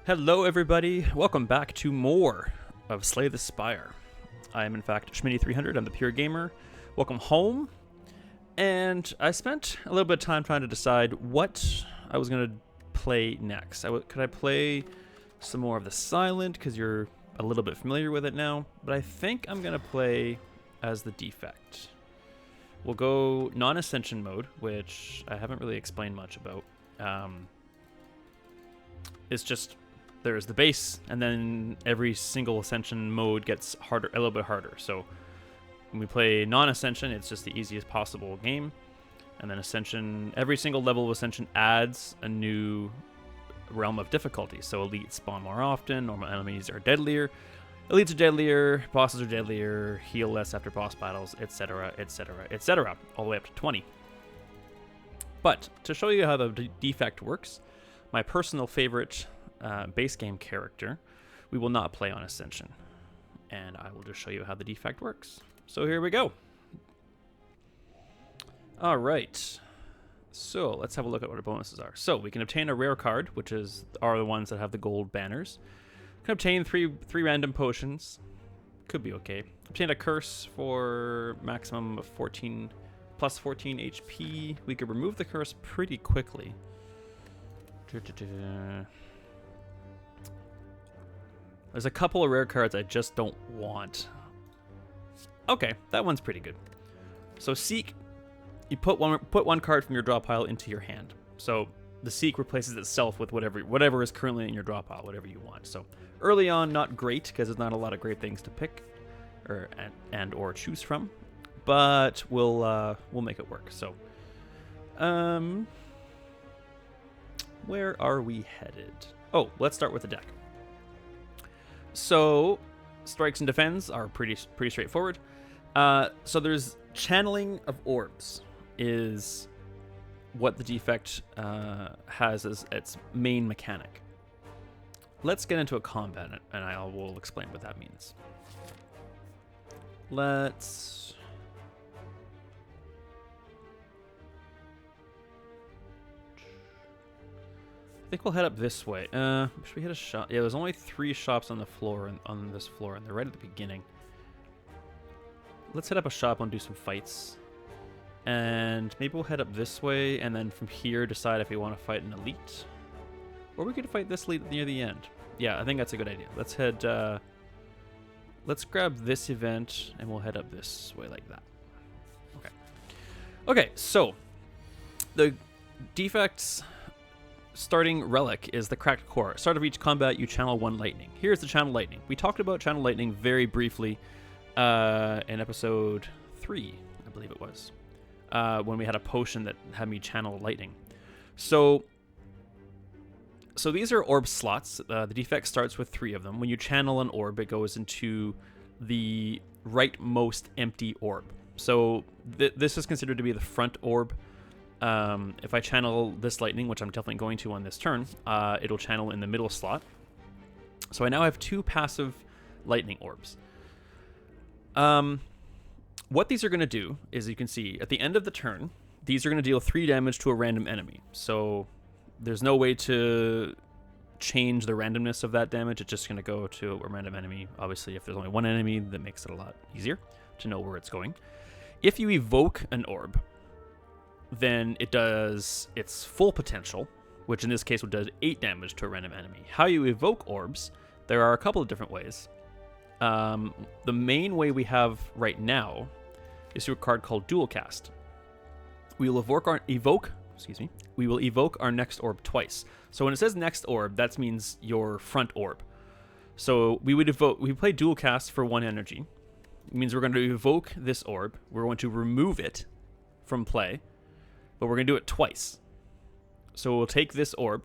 Hello everybody, welcome back to more of Slay the Spire. I am in fact Schmitty300, I'm the Pure Gamer. Welcome home. And I spent a little bit of time trying to decide what I was going to play next. Could I play some more of the Silent, because you're a little bit familiar with it now, but I think I'm going to play as the Defect. We'll go non-Ascension mode, which I haven't really explained much about. It's just there's the base, and then every single Ascension mode gets harder, a little bit harder. So when we play non-Ascension, it's just the easiest possible game. And then Ascension, every single level of Ascension adds a new realm of difficulty. So elites spawn more often, normal enemies are deadlier, elites are deadlier, bosses are deadlier, heal less after boss battles, etc., etc., etc., all the way up to 20. But to show you how the Defect works, my personal favorite base game character, we will not play on Ascension. And I will just show you how the Defect works. So here we go. Alright. So let's have a look at what our bonuses are. So we can obtain a rare card, which are the ones that have the gold banners. We can obtain three random potions. Could be okay. Obtain a curse for maximum of 14 plus 14 HP. We could remove the curse pretty quickly. There's a couple of rare cards I just don't want. Okay, that one's pretty good. So Seek, you put one card from your draw pile into your hand. So the Seek replaces itself with whatever is currently in your draw pile, whatever you want. So early on, not great because there's not a lot of great things to pick or choose from, but we'll make it work. So, where are we headed? Oh, let's start with the deck. So, strikes and defends are pretty straightforward. So there's channeling of orbs is what the Defect has as its main mechanic. Let's get into a combat, and I will explain what that means. I think we'll head up this way. Should we hit a shop? Yeah, there's only 3 shops on the floor, on this floor, and they're right at the beginning. Let's head up a shop and do some fights. And maybe we'll head up this way, and then from here decide if we want to fight an elite. Or we could fight this elite near the end. Yeah, I think that's a good idea. Let's head, let's grab this event, and we'll head up this way like that. Okay. Okay, so the Defect's starting relic is the Cracked Core. Start of each combat, you channel 1 lightning. Here's the channel lightning. We talked about channel lightning very briefly in episode 3, I believe it was, when we had a potion that had me channel lightning. So these are orb slots. The Defect starts with 3 of them. When you channel an orb, it goes into the rightmost empty orb. So this is considered to be the front orb. If I channel this lightning, which I'm definitely going to on this turn, it'll channel in the middle slot. So I now have 2 passive lightning orbs. What these are going to do is, you can see at the end of the turn, these are going to deal 3 damage to a random enemy. So there's no way to change the randomness of that damage. It's just going to go to a random enemy. Obviously, if there's only 1 enemy, that makes it a lot easier to know where it's going. If you evoke an orb, then it does its full potential, which in this case would do 8 damage to a random enemy. How you evoke orbs, there are a couple of different ways. The main way we have right now is through a card called Dual Cast. We will evoke our next orb twice. So when it says next orb, that means your front orb. So we play Dual Cast for 1 energy. It means we're going to evoke this orb. We're going to remove it from play, but we're going to do it twice. So we'll take this orb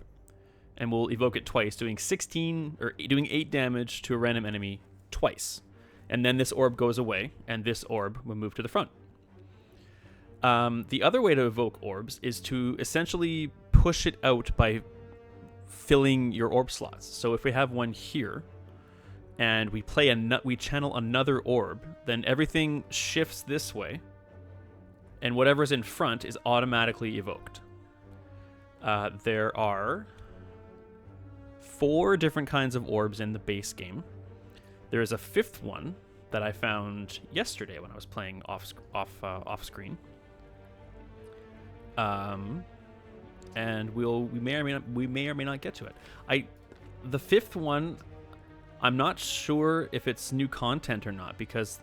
and we'll evoke it twice, doing 8 damage to a random enemy twice. And then this orb goes away, and this orb will move to the front. The other way to evoke orbs is to essentially push it out by filling your orb slots. So if we have one here, and we channel another orb, then everything shifts this way, and whatever's in front is automatically evoked. There are 4 different kinds of orbs in the base game. There is a 5th one that I found yesterday when I was playing off screen. And we may or may not get to it. The 5th one, I'm not sure if it's new content or not, because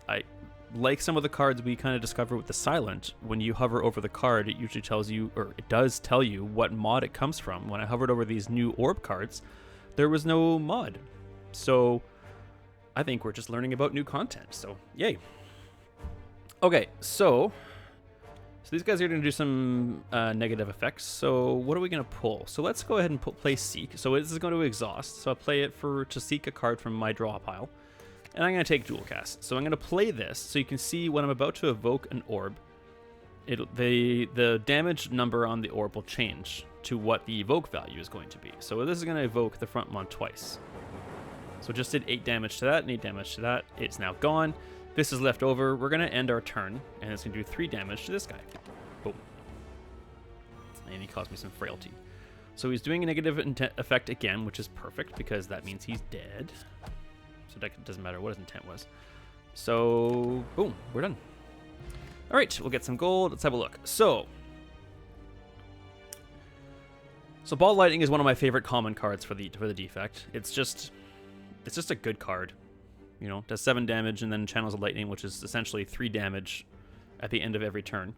like some of the cards we kind of discover with the Silent, when you hover over the card, it usually tells you, or it does tell you, what mod it comes from. When I hovered over these new orb cards, there was no mod. So I think we're just learning about new content. So yay. Okay, so these guys are going to do some negative effects. So what are we going to pull? So let's go ahead and play Seek. So this is going to exhaust. So I'll play it to seek a card from my draw pile. And I'm going to take Dual Cast. So I'm going to play this so you can see when I'm about to evoke an orb, the damage number on the orb will change to what the evoke value is going to be. So this is going to evoke the front one twice. So just did 8 damage to that and 8 damage to that. It's now gone. This is left over. We're going to end our turn, and it's going to do 3 damage to this guy. Boom. And he caused me some frailty. So he's doing a negative effect again, which is perfect because that means he's dead. So it doesn't matter what his intent was. So, boom, we're done. All right, we'll get some gold. Let's have a look. So Ball Lightning is one of my favorite common cards for the Defect. It's just a good card. You know, does 7 damage and then channels a lightning, which is essentially 3 damage at the end of every turn.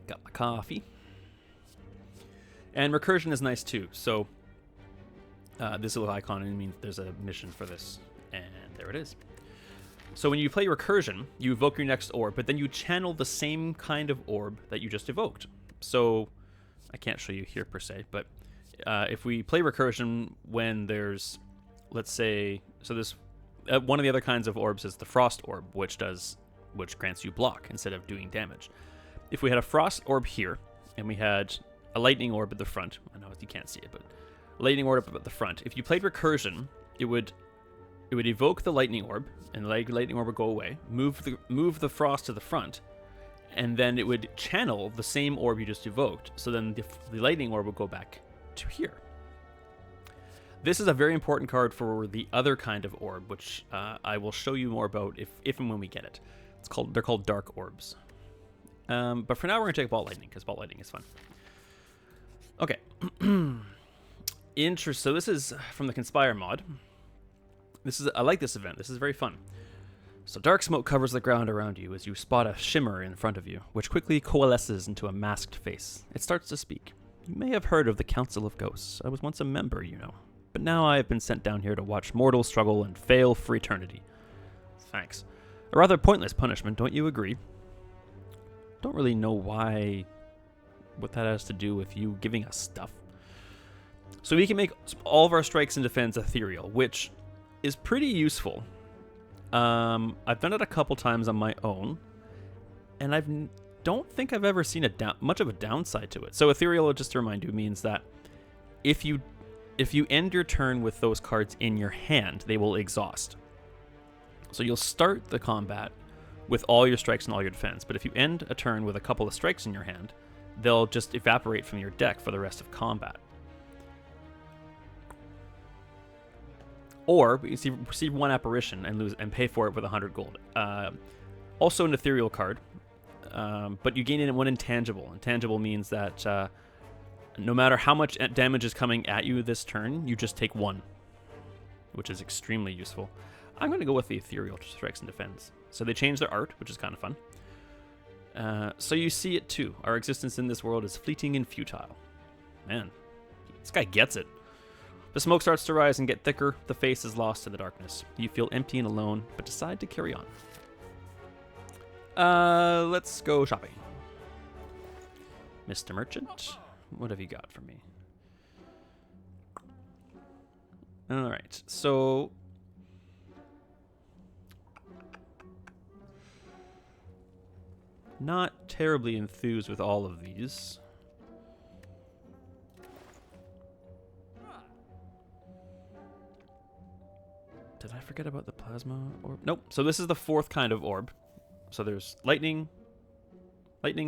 Got my coffee. And recursion is nice too. So this little icon means there's a mission for this, and there it is. So when you play recursion, you evoke your next orb, but then you channel the same kind of orb that you just evoked. So I can't show you here per se, but if we play recursion when there's, let's say, so this one of the other kinds of orbs is the frost orb, which grants you block instead of doing damage. If we had a frost orb here and we had a lightning orb at the front, I know you can't see it, but lightning orb at the front. If you played recursion, it would evoke the lightning orb, and the lightning orb would go away. Move the frost to the front, and then it would channel the same orb you just evoked. So then the lightning orb would go back to here. This is a very important card for the other kind of orb, which I will show you more about if and when we get it. They're called dark orbs. But for now, we're gonna take Ball Lightning because Ball Lightning is fun. Okay. So this is from the Conspire mod. I like this event. This is very fun. So dark smoke covers the ground around you as you spot a shimmer in front of you, which quickly coalesces into a masked face. It starts to speak. You may have heard of the Council of Ghosts. I was once a member, you know. But now I have been sent down here to watch mortals struggle and fail for eternity. Thanks. A rather pointless punishment, don't you agree? Don't really know what that has to do with you giving us stuff. So we can make all of our strikes and defense ethereal, which is pretty useful. I've done it a couple times on my own, and I don't think I've ever seen much of a downside to it. So ethereal, just to remind you, means that if you end your turn with those cards in your hand, they will exhaust. So you'll start the combat with all your strikes and all your defense, but if you end a turn with a couple of strikes in your hand, they'll just evaporate from your deck for the rest of combat. Or you receive 1 apparition and pay for it with 100 gold. Also an ethereal card, but you gain in 1 intangible. Intangible means that no matter how much damage is coming at you this turn, you just take 1, which is extremely useful. I'm going to go with the ethereal strikes and defense. So they change their art, which is kind of fun. So you see it too. Our existence in this world is fleeting and futile. Man, this guy gets it. The smoke starts to rise and get thicker. The face is lost in the darkness. You feel empty and alone, but decide to carry on. Let's go shopping. Mr. Merchant, what have you got for me? All right, so not terribly enthused with all of these. Did I forget about the plasma orb? Nope. So this is the 4th kind of orb. So there's lightning,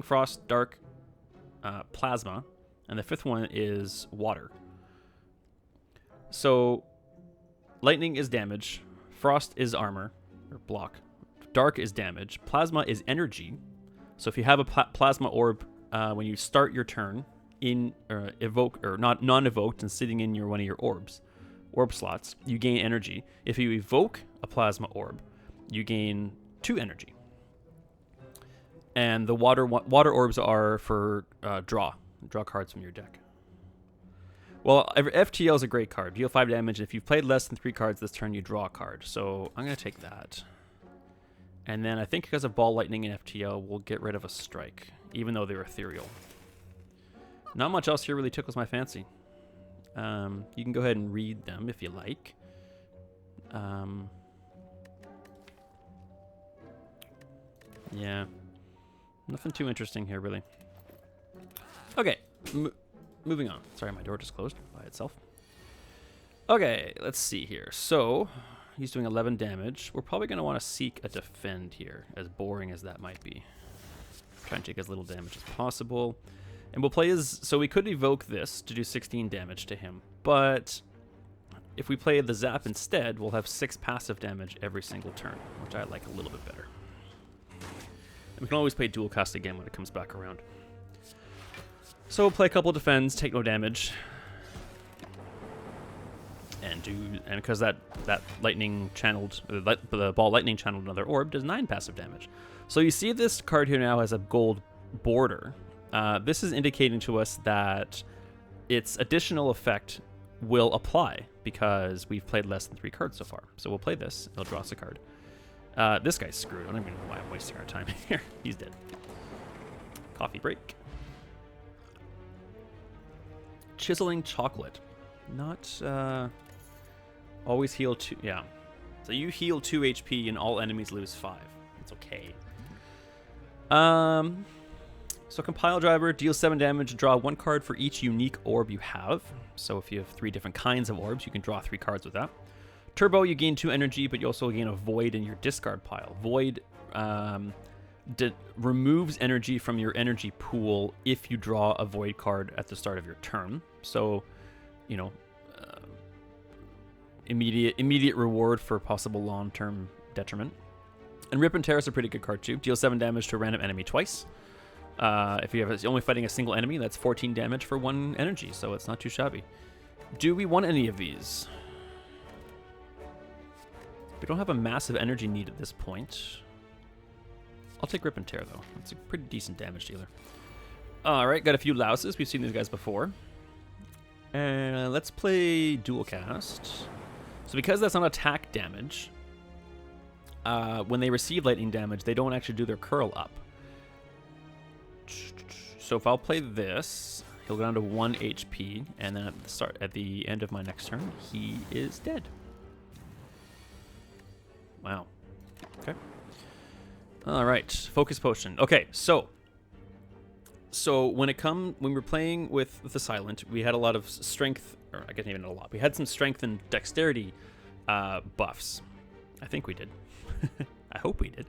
frost, dark, plasma, and the 5th one is water. So lightning is damage, frost is armor or block, dark is damage, plasma is energy. So if you have a plasma orb when you start your turn in evoke or not non-evoked and sitting in one of your orb slots, you gain energy. If you evoke a plasma orb, you gain 2 energy. And the water orbs are for draw cards from your deck. Well, FTL is a great card. Deal 5 damage. If you've played less than 3 cards this turn, you draw a card. So I'm going to take that. And then I think because of Ball Lightning and FTL, we'll get rid of a strike, even though they're ethereal. Not much else here really tickles my fancy. You can go ahead and read them if you like. Yeah. Nothing too interesting here, really. Okay. Moving on. Sorry, my door just closed by itself. Okay, let's see here. So, he's doing 11 damage. We're probably going to want to seek a defend here, as boring as that might be. Try and take as little damage as possible. And we'll play his... So we could evoke this to do 16 damage to him. But if we play the Zap instead, we'll have 6 passive damage every single turn, which I like a little bit better. And we can always play Dual Cast again when it comes back around. So we'll play a couple of defends, take no damage, and because that lightning channeled the ball lightning channeled another orb does 9 passive damage. So you see this card here now has a gold border. This is indicating to us that its additional effect will apply because we've played less than 3 cards so far. So we'll play this. It'll draw us a card. This guy's screwed. I don't even know why I'm wasting our time here. He's dead. Coffee break. Chiseling Chocolate. Not, always heal 2. Yeah. So you heal 2 HP and all enemies lose 5. It's okay. So Compile Driver, deal 7 damage, draw 1 card for each unique orb you have. So if you have 3 different kinds of orbs, you can draw 3 cards with that. Turbo, you gain 2 energy, but you also gain a Void in your discard pile. Void removes energy from your energy pool if you draw a Void card at the start of your turn. So, you know, immediate reward for possible long-term detriment. And Rip and Tear is a pretty good card too. Deal 7 damage to a random enemy twice. If you're only fighting a single enemy, that's 14 damage for 1 energy, so it's not too shabby. Do we want any of these? We don't have a massive energy need at this point. I'll take Rip and Tear, though. It's a pretty decent damage dealer. Alright, got a few louses. We've seen these guys before. And let's play Dual Cast. So because that's not attack damage, when they receive lightning damage, they don't actually do their curl up. So if I'll play this, he'll go down to 1 HP, and then at the end of my next turn, he is dead. Wow. Okay. All right. Focus Potion. Okay, so when we're playing with the Silent, we had a lot of strength, or I guess even a lot. We had some strength and dexterity buffs. I think we did. I hope we did.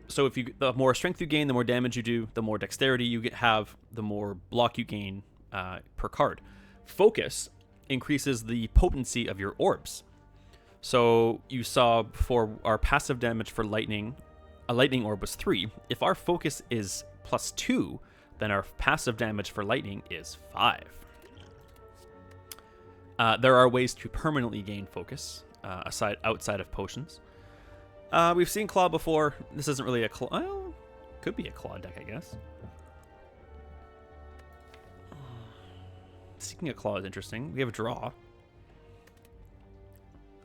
So the more strength you gain, the more damage you do, the more dexterity you have, the more block you gain per card. Focus increases the potency of your orbs. So you saw before our passive damage for lightning, a lightning orb was 3. If our focus is +2, then our passive damage for lightning is 5. There are ways to permanently gain focus outside of potions. We've seen Claw before. This isn't really a Claw. Well, could be a Claw deck, I guess. Seeking a Claw is interesting. We have a draw.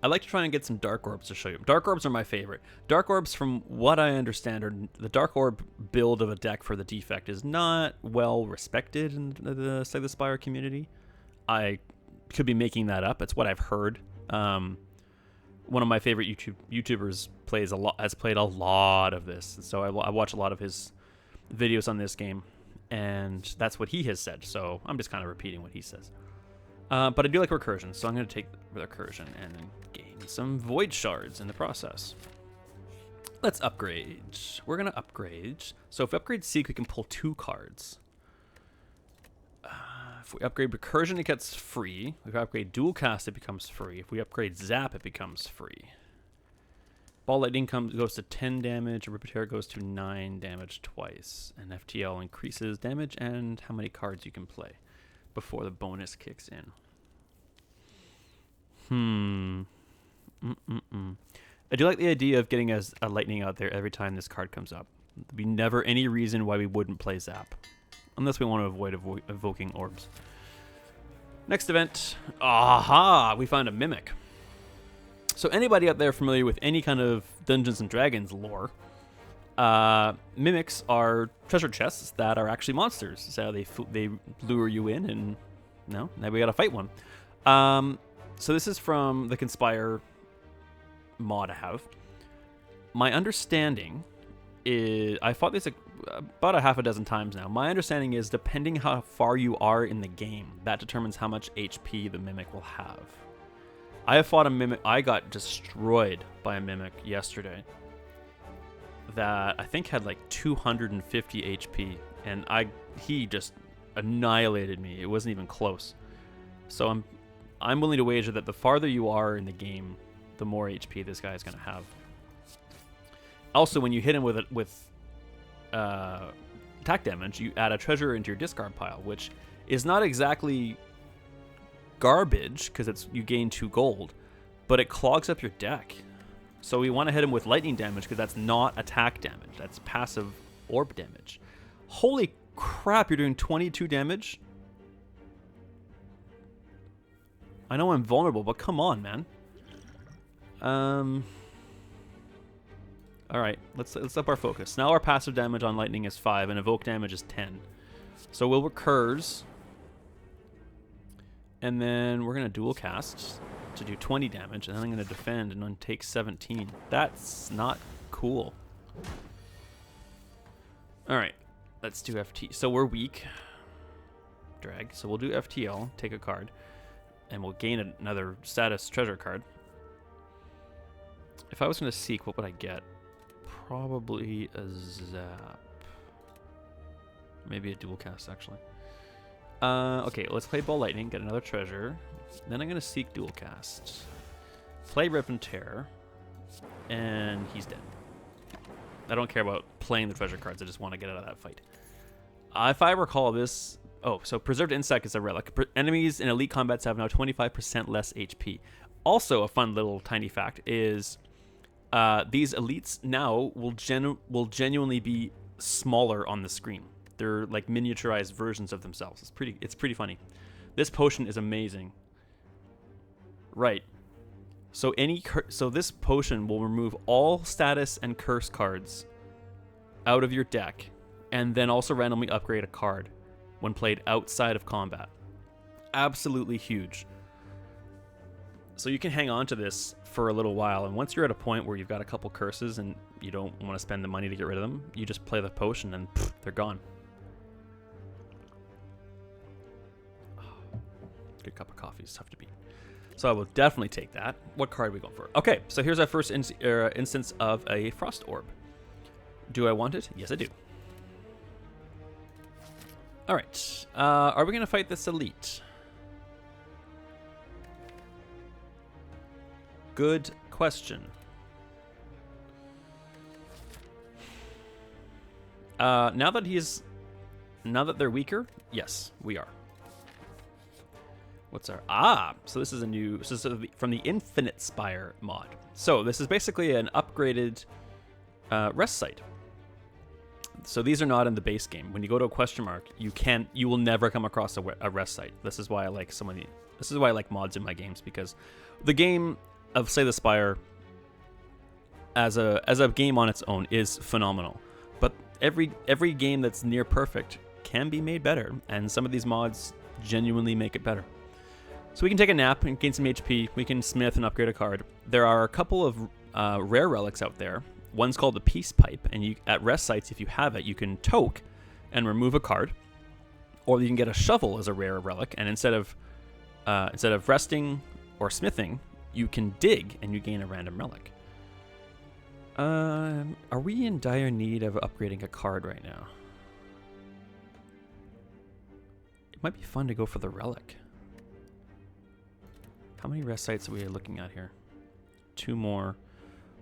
I like to try and get some Dark Orbs to show you. Dark Orbs are my favorite. Dark Orbs, from what I understand, are the Dark Orb build of a deck for the Defect is not well respected in the Slay the Spire community. I could be making that up. It's what I've heard. One of my favorite YouTubers has played a lot of this, so I watch a lot of his videos on this game, and that's what he has said. So I'm just kind of repeating what he says. But I do like Recursion, so I'm going to take Recursion and then gain some Void Shards in the process. Let's upgrade. We're going to upgrade. So if we upgrade Seek, we can pull 2 cards. If we upgrade Recursion, it gets free. If we upgrade Dual Cast, it becomes free. If we upgrade Zap, it becomes free. Ball Lightning goes to 10 damage. Repair goes to 9 damage twice. And FTL increases damage and how many cards you can play before the bonus kicks in. I do like the idea of getting a Lightning out there every time this card comes up. There'd be never any reason why we wouldn't play Zap. Unless we want to avoid evoking orbs. Next event. Aha! We found a Mimic. So anybody out there familiar with any kind of Dungeons & Dragons lore, Mimics are treasure chests that are actually monsters. So they lure you in and now we gotta fight one. So this is from the Conspire mod I have. My understanding is, I fought this about a half a dozen times now. My understanding is depending how far you are in the game, that determines how much HP the Mimic will have. I have fought a Mimic. I got destroyed by a Mimic yesterday that I think had like 250 HP, and he just annihilated me. It wasn't even close. So I'm willing to wager that the farther you are in the game, the more HP this guy is going to have. Also, when you hit him with attack damage, you add a treasure into your discard pile, which is not exactly garbage because you gain 2 gold, but it clogs up your deck. So we want to hit him with lightning damage because that's not attack damage. That's passive orb damage. Holy crap, you're doing 22 damage? I know I'm vulnerable, but come on, man. Alright, let's up our focus. Now our passive damage on lightning is 5 and evoke damage is 10. So we'll recurs. And then we're going to dual cast to do 20 damage, and then I'm going to defend and then take 17. That's not cool. Alright, let's do FT. So we're weak. Drag. So we'll do FTL, take a card, and we'll gain another status treasure card. If I was going to seek, what would I get? Probably a Zap. Maybe a dual cast, actually. Okay, let's play Ball Lightning, get another treasure. Then I'm going to seek dual cast. Play Rip and Tear. And he's dead. I don't care about playing the treasure cards, I just want to get out of that fight. If I recall this... Oh, so Preserved Insect is a relic. Enemies in elite combats have now 25% less HP. Also, a fun little tiny fact is... these elites now will genuinely be smaller on the screen. They're like miniaturized versions of themselves. It's pretty funny. This potion is amazing. Right. So this potion will remove all status and curse cards out of your deck, and then also randomly upgrade a card when played outside of combat. Absolutely huge. So you can hang on to this for a little while, and once you're at a point where you've got a couple curses and you don't want to spend the money to get rid of them, you just play the potion and pff, they're gone. Good cup of coffee is tough to beat. So I will definitely take that. What card are we going for? Okay, so here's our first instance of a Frost Orb. Do I want it? Yes, I do. All right. Are we going to fight this elite? Good question. Now that they're weaker, yes, we are. What's our... so this is from the Infinite Spire mod. So this is basically an upgraded rest site. So these are not in the base game. When you go to a question mark, you will never come across a rest site. This is why I like this is why I like mods in my games, because the game of Slay the Spire as a game on its own is phenomenal. But every game that's near perfect can be made better, and some of these mods genuinely make it better. So we can take a nap and gain some HP. We can smith and upgrade a card. There are a couple of rare relics out there. One's called the Peace Pipe, and at rest sites, if you have it, you can toke and remove a card, or you can get a shovel as a rare relic, and instead of resting or smithing, you can dig and you gain a random relic. Are we in dire need of upgrading a card right now? It might be fun to go for the relic. How many rest sites are we looking at here? 2 more.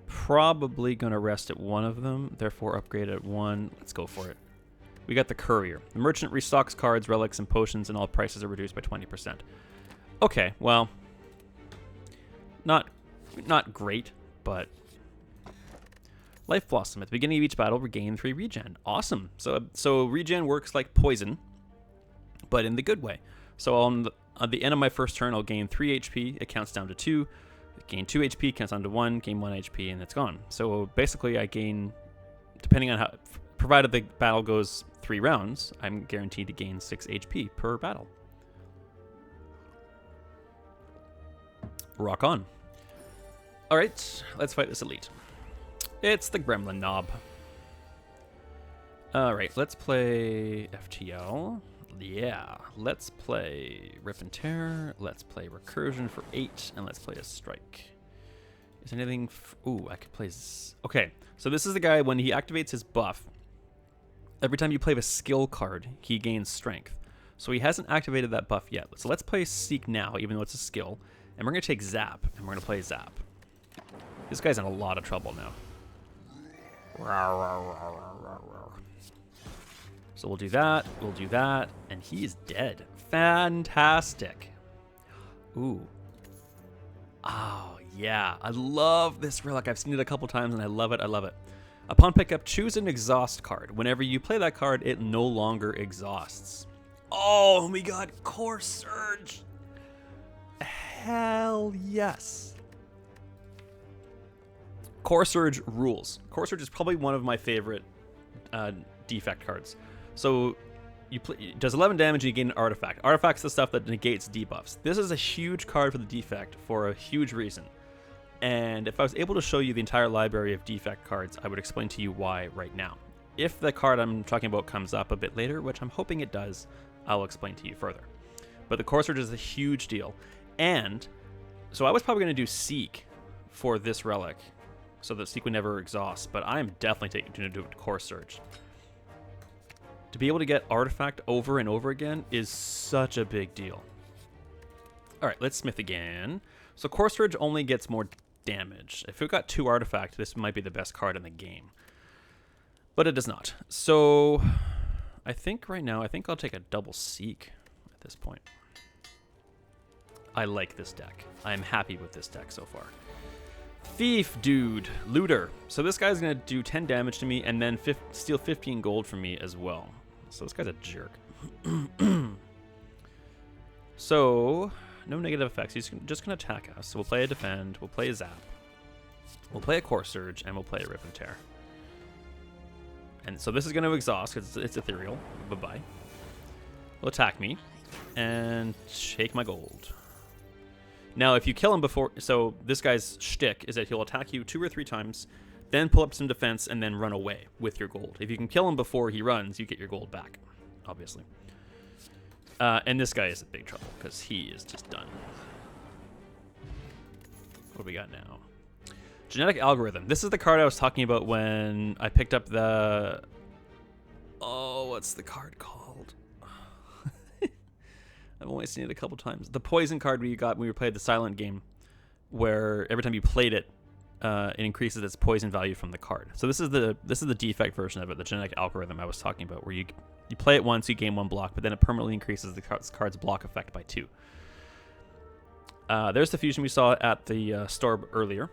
Probably going to rest at one of them, therefore upgrade at one. Let's go for it. We got the courier. The merchant restocks cards, relics, and potions, and all prices are reduced by 20%. Okay, well, not great, but Life Blossom. At the beginning of each battle, regain 3 regen. Awesome. So regen works like poison, but in the good way. So on the end of my first turn, I'll gain 3 HP. It counts down to 2. Gain 2 HP, counts down to 1. Gain 1 HP, and it's gone. So basically, I gain, depending on how, provided the battle goes 3 rounds, I'm guaranteed to gain 6 HP per battle. Rock on. All right, let's fight this elite. It's the Gremlin Knob. All right, let's play FTL. Yeah, let's play Rip and Tear. Let's play Recursion for 8, and let's play a Strike. Is there anything? Ooh, I could play. Okay, so this is the guy when he activates his buff. Every time you play a skill card, he gains strength. So he hasn't activated that buff yet. So let's play Seek now, even though it's a skill. And we're going to take Zap, and we're going to play Zap. This guy's in a lot of trouble now. So we'll do that, and he's dead. Fantastic. Ooh. Oh, yeah. I love this relic. I've seen it a couple times, and I love it. Upon pickup, choose an exhaust card. Whenever you play that card, it no longer exhausts. Oh, we got Core Surge. Hell yes. Core Surge rules. Core Surge is probably one of my favorite defect cards. So it does 11 damage and you gain an artifact. Artifact's the stuff that negates debuffs. This is a huge card for the defect for a huge reason. And if I was able to show you the entire library of defect cards, I would explain to you why right now. If the card I'm talking about comes up a bit later, which I'm hoping it does, I'll explain to you further. But the Core Surge is a huge deal. And so I was probably going to do Seek for this relic, so that Seek would never exhaust, but I'm definitely going to do Core Surge. To be able to get Artifact over and over again is such a big deal. All right, let's Smith again. So Core Surge only gets more damage. If it got 2 Artifact, this might be the best card in the game. But it does not. So I think right now, I'll take a double Seek at this point. I like this deck. I'm happy with this deck so far. Thief, dude. Looter. So this guy's going to do 10 damage to me and then steal 15 gold from me as well. So this guy's a jerk. So, no negative effects. He's just going to attack us. So we'll play a Defend, we'll play a Zap, we'll play a Core Surge, and we'll play a Rip and Tear. And so this is going to exhaust because it's ethereal. Bye-bye. He'll attack me and take my gold. Now, if you kill him before... So this guy's shtick is that he'll attack you 2 or 3 times, then pull up some defense, and then run away with your gold. If you can kill him before he runs, you get your gold back, obviously. And this guy is in big trouble, because he is just done. What do we got now? Genetic Algorithm. This is the card I was talking about when I picked up the... Oh, what's the card called? I've only seen it a couple times. The poison card we got when we played the Silent game, where every time you played it, it increases its poison value from the card. So this is the defect version of it, the genetic algorithm I was talking about, where you play it once, you gain 1 block, but then it permanently increases the card's block effect by 2. There's the fusion we saw at the Storb earlier.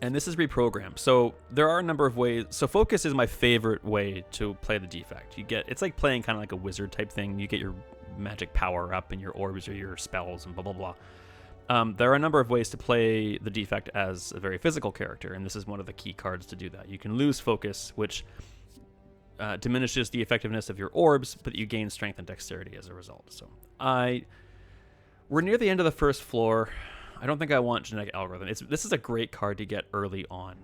And this is reprogrammed. So there are a number of ways. So focus is my favorite way to play the defect. It's like playing kind of like a wizard type thing. You get your magic power up and your orbs or your spells and blah, blah, blah. There are a number of ways to play the defect as a very physical character, and this is one of the key cards to do that. You can lose focus, which diminishes the effectiveness of your orbs, but you gain strength and dexterity as a result. So we're near the end of the first floor. I don't think I want genetic algorithm. This is a great card to get early on.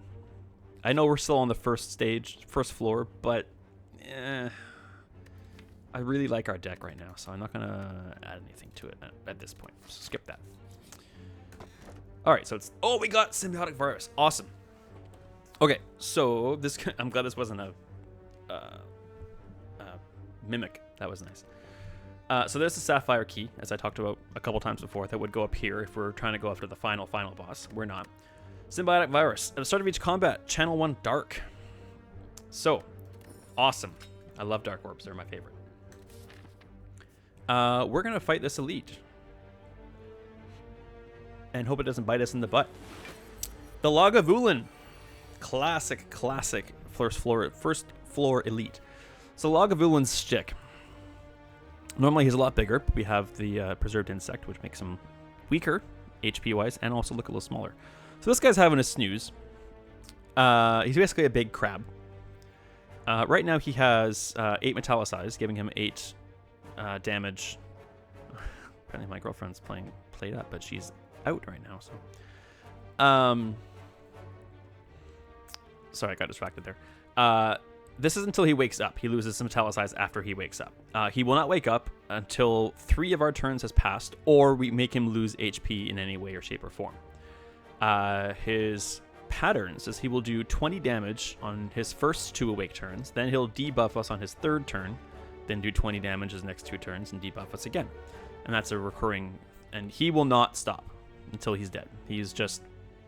I know we're still on the first floor, but I really like our deck right now, so I'm not going to add anything to it at this point. So skip that. All right, so it's... Oh, we got Symbiotic Virus. Awesome. Okay, so this... I'm glad this wasn't a Mimic. That was nice. So there's the Sapphire Key, as I talked about a couple times before, that would go up here if we're trying to go after the final boss. We're not. Symbiotic Virus. At the start of each combat, channel 1 Dark. So, awesome. I love Dark Orbs. They're my favorite. We're going to fight this elite. And hope it doesn't bite us in the butt. The Lagavulin. Classic first floor elite. So Lagavulin's shtick. Normally he's a lot bigger, but we have the Preserved Insect, which makes him weaker, HP-wise, and also look a little smaller. So this guy's having a snooze. He's basically a big crab. Right now he has 8 Metallicized, giving him 8 damage. Apparently my girlfriend's played up, but she's out right now. So, sorry, I got distracted there. This is until he wakes up. He loses some Metallicized after he wakes up. He will not wake up until 3 of our turns has passed, or we make him lose HP in any way or shape or form. His patterns is he will do 20 damage on his first 2 awake turns, then he'll debuff us on his 3rd turn, then do 20 damage his next 2 turns and debuff us again. And that's a recurring, and he will not stop until he's dead. He's just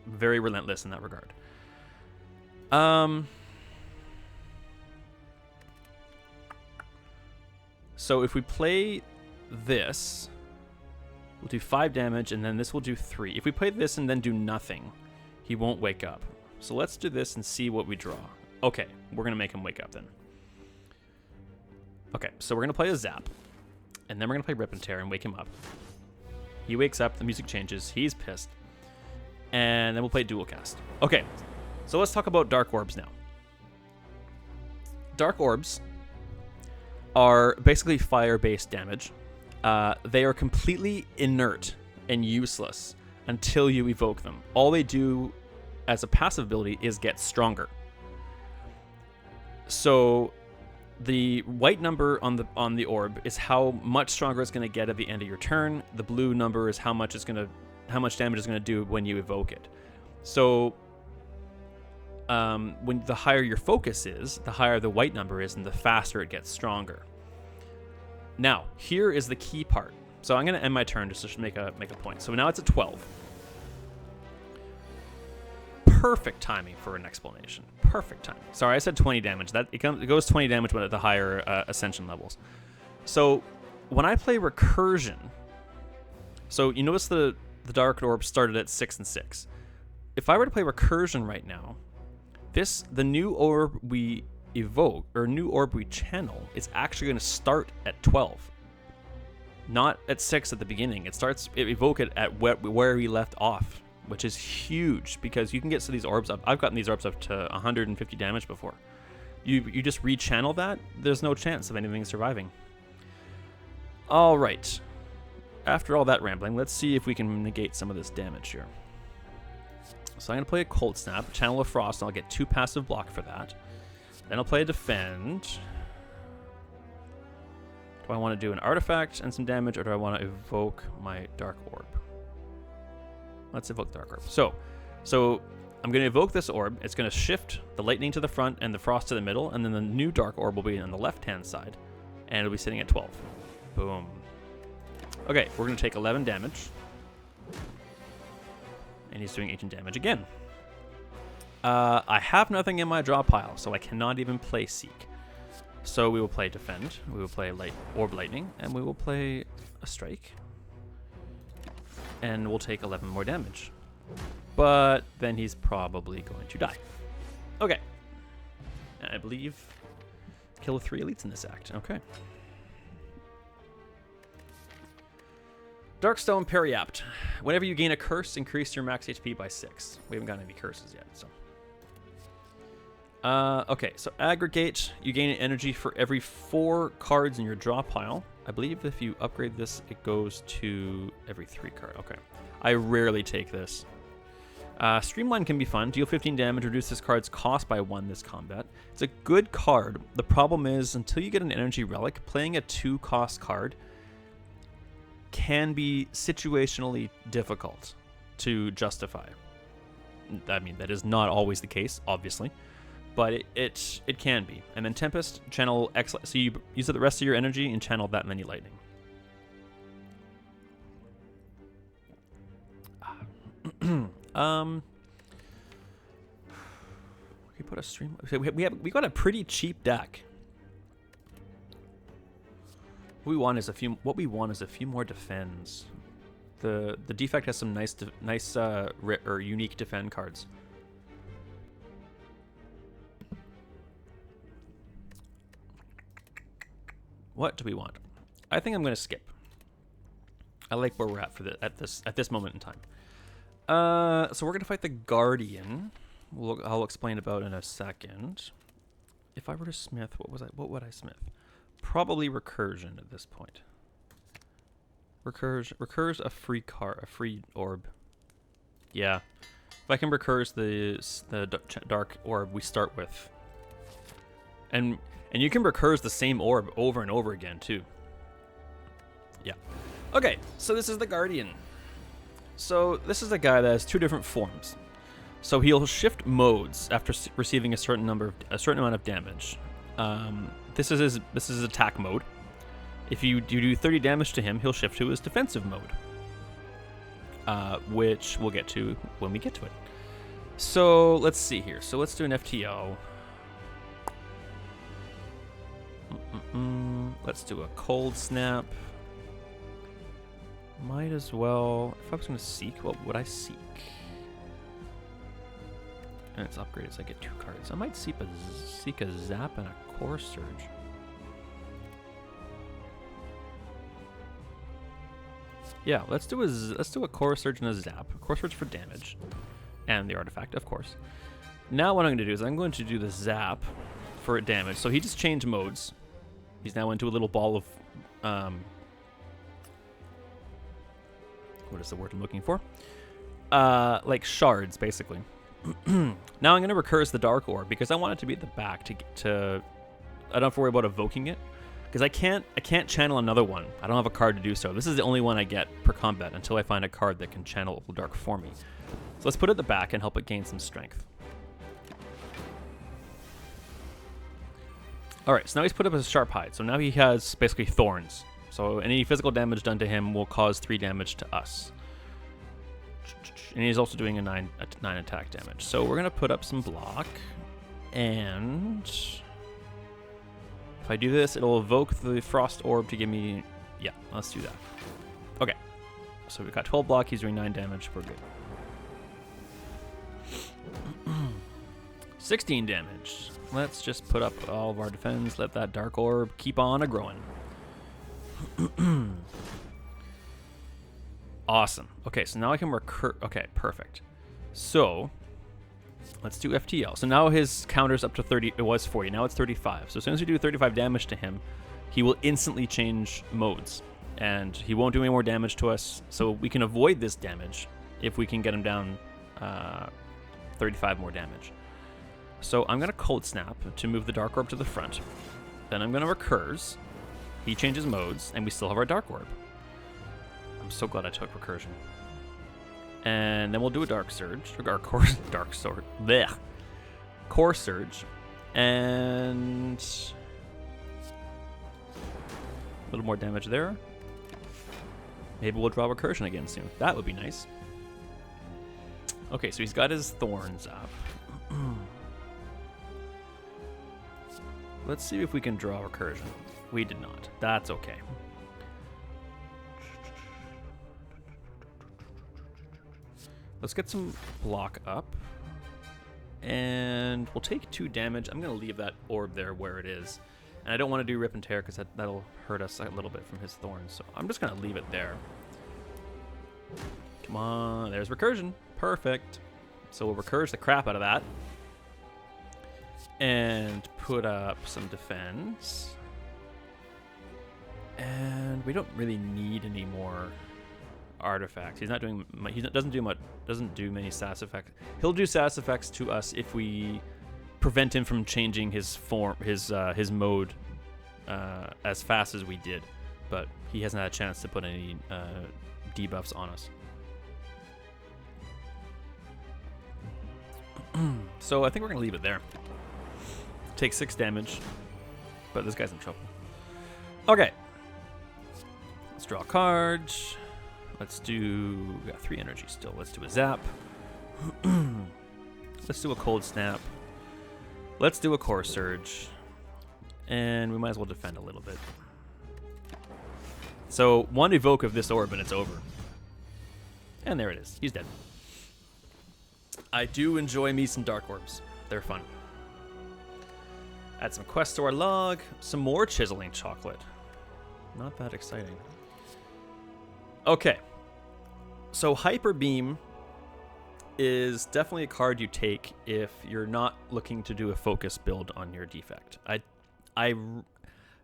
very relentless in that regard. So if we play this, we'll do 5 damage, and then this will do 3. If we play this and then do nothing, he won't wake up. So let's do this and see what we draw. Okay, we're going to make him wake up then. Okay, so we're going to play a Zap, and then we're going to play Rip and Tear and wake him up. He wakes up, the music changes, he's pissed, and then we'll play Dual Cast. Okay, so let's talk about Dark Orbs now. Dark Orbs are basically fire-based damage. They are completely inert and useless until you evoke them. All they do as a passive ability is get stronger. So the white number on the orb is how much stronger it's going to get at the end of your turn. The blue number is how much damage it's going to do when you evoke it. So when the higher your focus is, the higher the white number is, and the faster it gets stronger. Now, here is the key part. So I'm going to end my turn just to make a point. So now it's at 12. Perfect timing for an explanation. Perfect timing. Sorry, I said 20 damage. It goes 20 damage when at the higher ascension levels. So when I play Recursion, so you notice the Dark Orb started at 6 and 6. If I were to play Recursion right now, the new orb we evoke, or new orb we channel, is actually going to start at 12. Not at 6 at the beginning. It evoke it at where we left off, which is huge, because you can get these orbs up. I've gotten these orbs up to 150 damage before. You just re-channel that, there's no chance of anything surviving. All right. After all that rambling, let's see if we can negate some of this damage here. So I'm going to play a Cold Snap, channel a Frost, and I'll get 2 passive block for that. Then I'll play a Defend. Do I want to do an Artifact and some damage, or do I want to evoke my Dark Orb? Let's evoke Dark Orb. So I'm going to evoke this orb. It's going to shift the lightning to the front and the frost to the middle, and then the new Dark Orb will be on the left-hand side, and it'll be sitting at 12. Boom. Okay, we're going to take 11 damage. And he's doing 18 damage again. I have nothing in my draw pile, so I cannot even play Seek. So we will play Defend, we will play Orb Lightning, and we will play a Strike. And we'll take 11 more damage. But then he's probably going to die. Okay. And I believe kill 3 elites in this act. Okay. Darkstone Periapt. Whenever you gain a curse, increase your max HP by 6. We haven't gotten any curses yet, so. Okay, so Aggregate. You gain an energy for every 4 cards in your draw pile. I believe if you upgrade this, it goes to every 3 card. Okay. I rarely take this. Streamline can be fun. Deal 15 damage, reduce this card's cost by 1 this combat. It's a good card. The problem is, until you get an energy relic, playing a 2-cost card can be situationally difficult to justify. I mean, that is not always the case, obviously, but it can be. And then Tempest, channel X, so you use the rest of your energy and channel that many lightning. We put a stream. We got a pretty cheap deck. What we want is a few more defends. The Defect has some nice unique defend cards. What do we want? I think I'm going to skip. I like where we're at at this moment in time. So we're going to fight the Guardian. I'll explain about in a second. If I were to smith, what would I smith? Probably recursion at this point. Recurs a free orb. Yeah. If I can recurse the dark orb we start with. And you can recurse the same orb over and over again too. Yeah. Okay, so this is the Guardian. So this is a guy that has two different forms. So he'll shift modes after receiving a certain amount of damage. This is his attack mode. If you do 30 damage to him, he'll shift to his defensive mode, which we'll get to when we get to it. So let's see here. So let's do an FTO. Let's do a cold snap. Might as well. If I was going to seek, what would I seek? And it's upgraded, so I get 2 cards. I might seek a zap and a core surge. Yeah, let's do a core surge and a zap. Core surge for damage, and the artifact, of course. Now what I'm going to do is I'm going to do the zap for damage. So he just changed modes. He's now into a little ball of what is the word I'm looking for? Like shards, basically. Now I'm going to recurse the Dark Orb because I want it to be at the back to I don't have to worry about evoking it because I can't channel another one. I don't have a card to do so. This is the only one I get per combat until I find a card that can channel Dark for me. So let's put it at the back and help it gain some strength. Alright, so now he's put up his Sharp Hide. So now he has basically thorns. So any physical damage done to him will cause 3 damage to us. And he's also doing a 9 attack damage. So we're going to put up some block. And if I do this, it'll evoke the Frost Orb to give me... Yeah, let's do that. Okay. So we've got 12 block. He's doing 9 damage. We're good. 16 damage. Let's just put up all of our defense. Let that Dark Orb keep on a-growing. Awesome. Okay, so now I can recur. Okay, perfect. So let's do FTL. So now his counter's up to 30. It was 40. Now it's 35. So as soon as we do 35 damage to him, he will instantly change modes. And he won't do any more damage to us. So we can avoid this damage if we can get him down 35 more damage. So I'm going to Cold Snap to move the Dark Orb to the front. Then I'm going to Recurse. He changes modes, and we still have our Dark Orb. I'm so glad I took Recursion. And then we'll do a Dark Surge. Or Dark Sword. Blech. Core Surge. And a little more damage there. Maybe we'll draw Recursion again soon. That would be nice. Okay, so he's got his Thorns up. Let's see if we can draw Recursion. We did not. That's okay. Let's get some block up. And we'll take 2 damage. I'm going to leave that orb there where it is. And I don't want to do Rip and Tear because that'll hurt us a little bit from his thorns. So I'm just going to leave it there. Come on. There's Recursion. Perfect. So we'll recurse the crap out of that. And put up some defense. And we don't really need any more artifacts. He's not doing. He doesn't do much. Doesn't do many sass effects. He'll do sass effects to us if we prevent him from changing his form, his mode, as fast as we did. But he hasn't had a chance to put any debuffs on us. So I think we're gonna leave it there. Take 6 damage, but this guy's in trouble. Okay. Let's draw cards. Let's do... We got 3 energy still. Let's do a zap. Let's do a cold snap. Let's do a core surge. And we might as well defend a little bit. So, one evoke of this orb and it's over. And there it is. He's dead. I do enjoy me some dark orbs. They're fun. Add some quests to our log. Some more chiseling chocolate. Not that exciting. Okay. So Hyper Beam is definitely a card you take if you're not looking to do a focus build on your defect.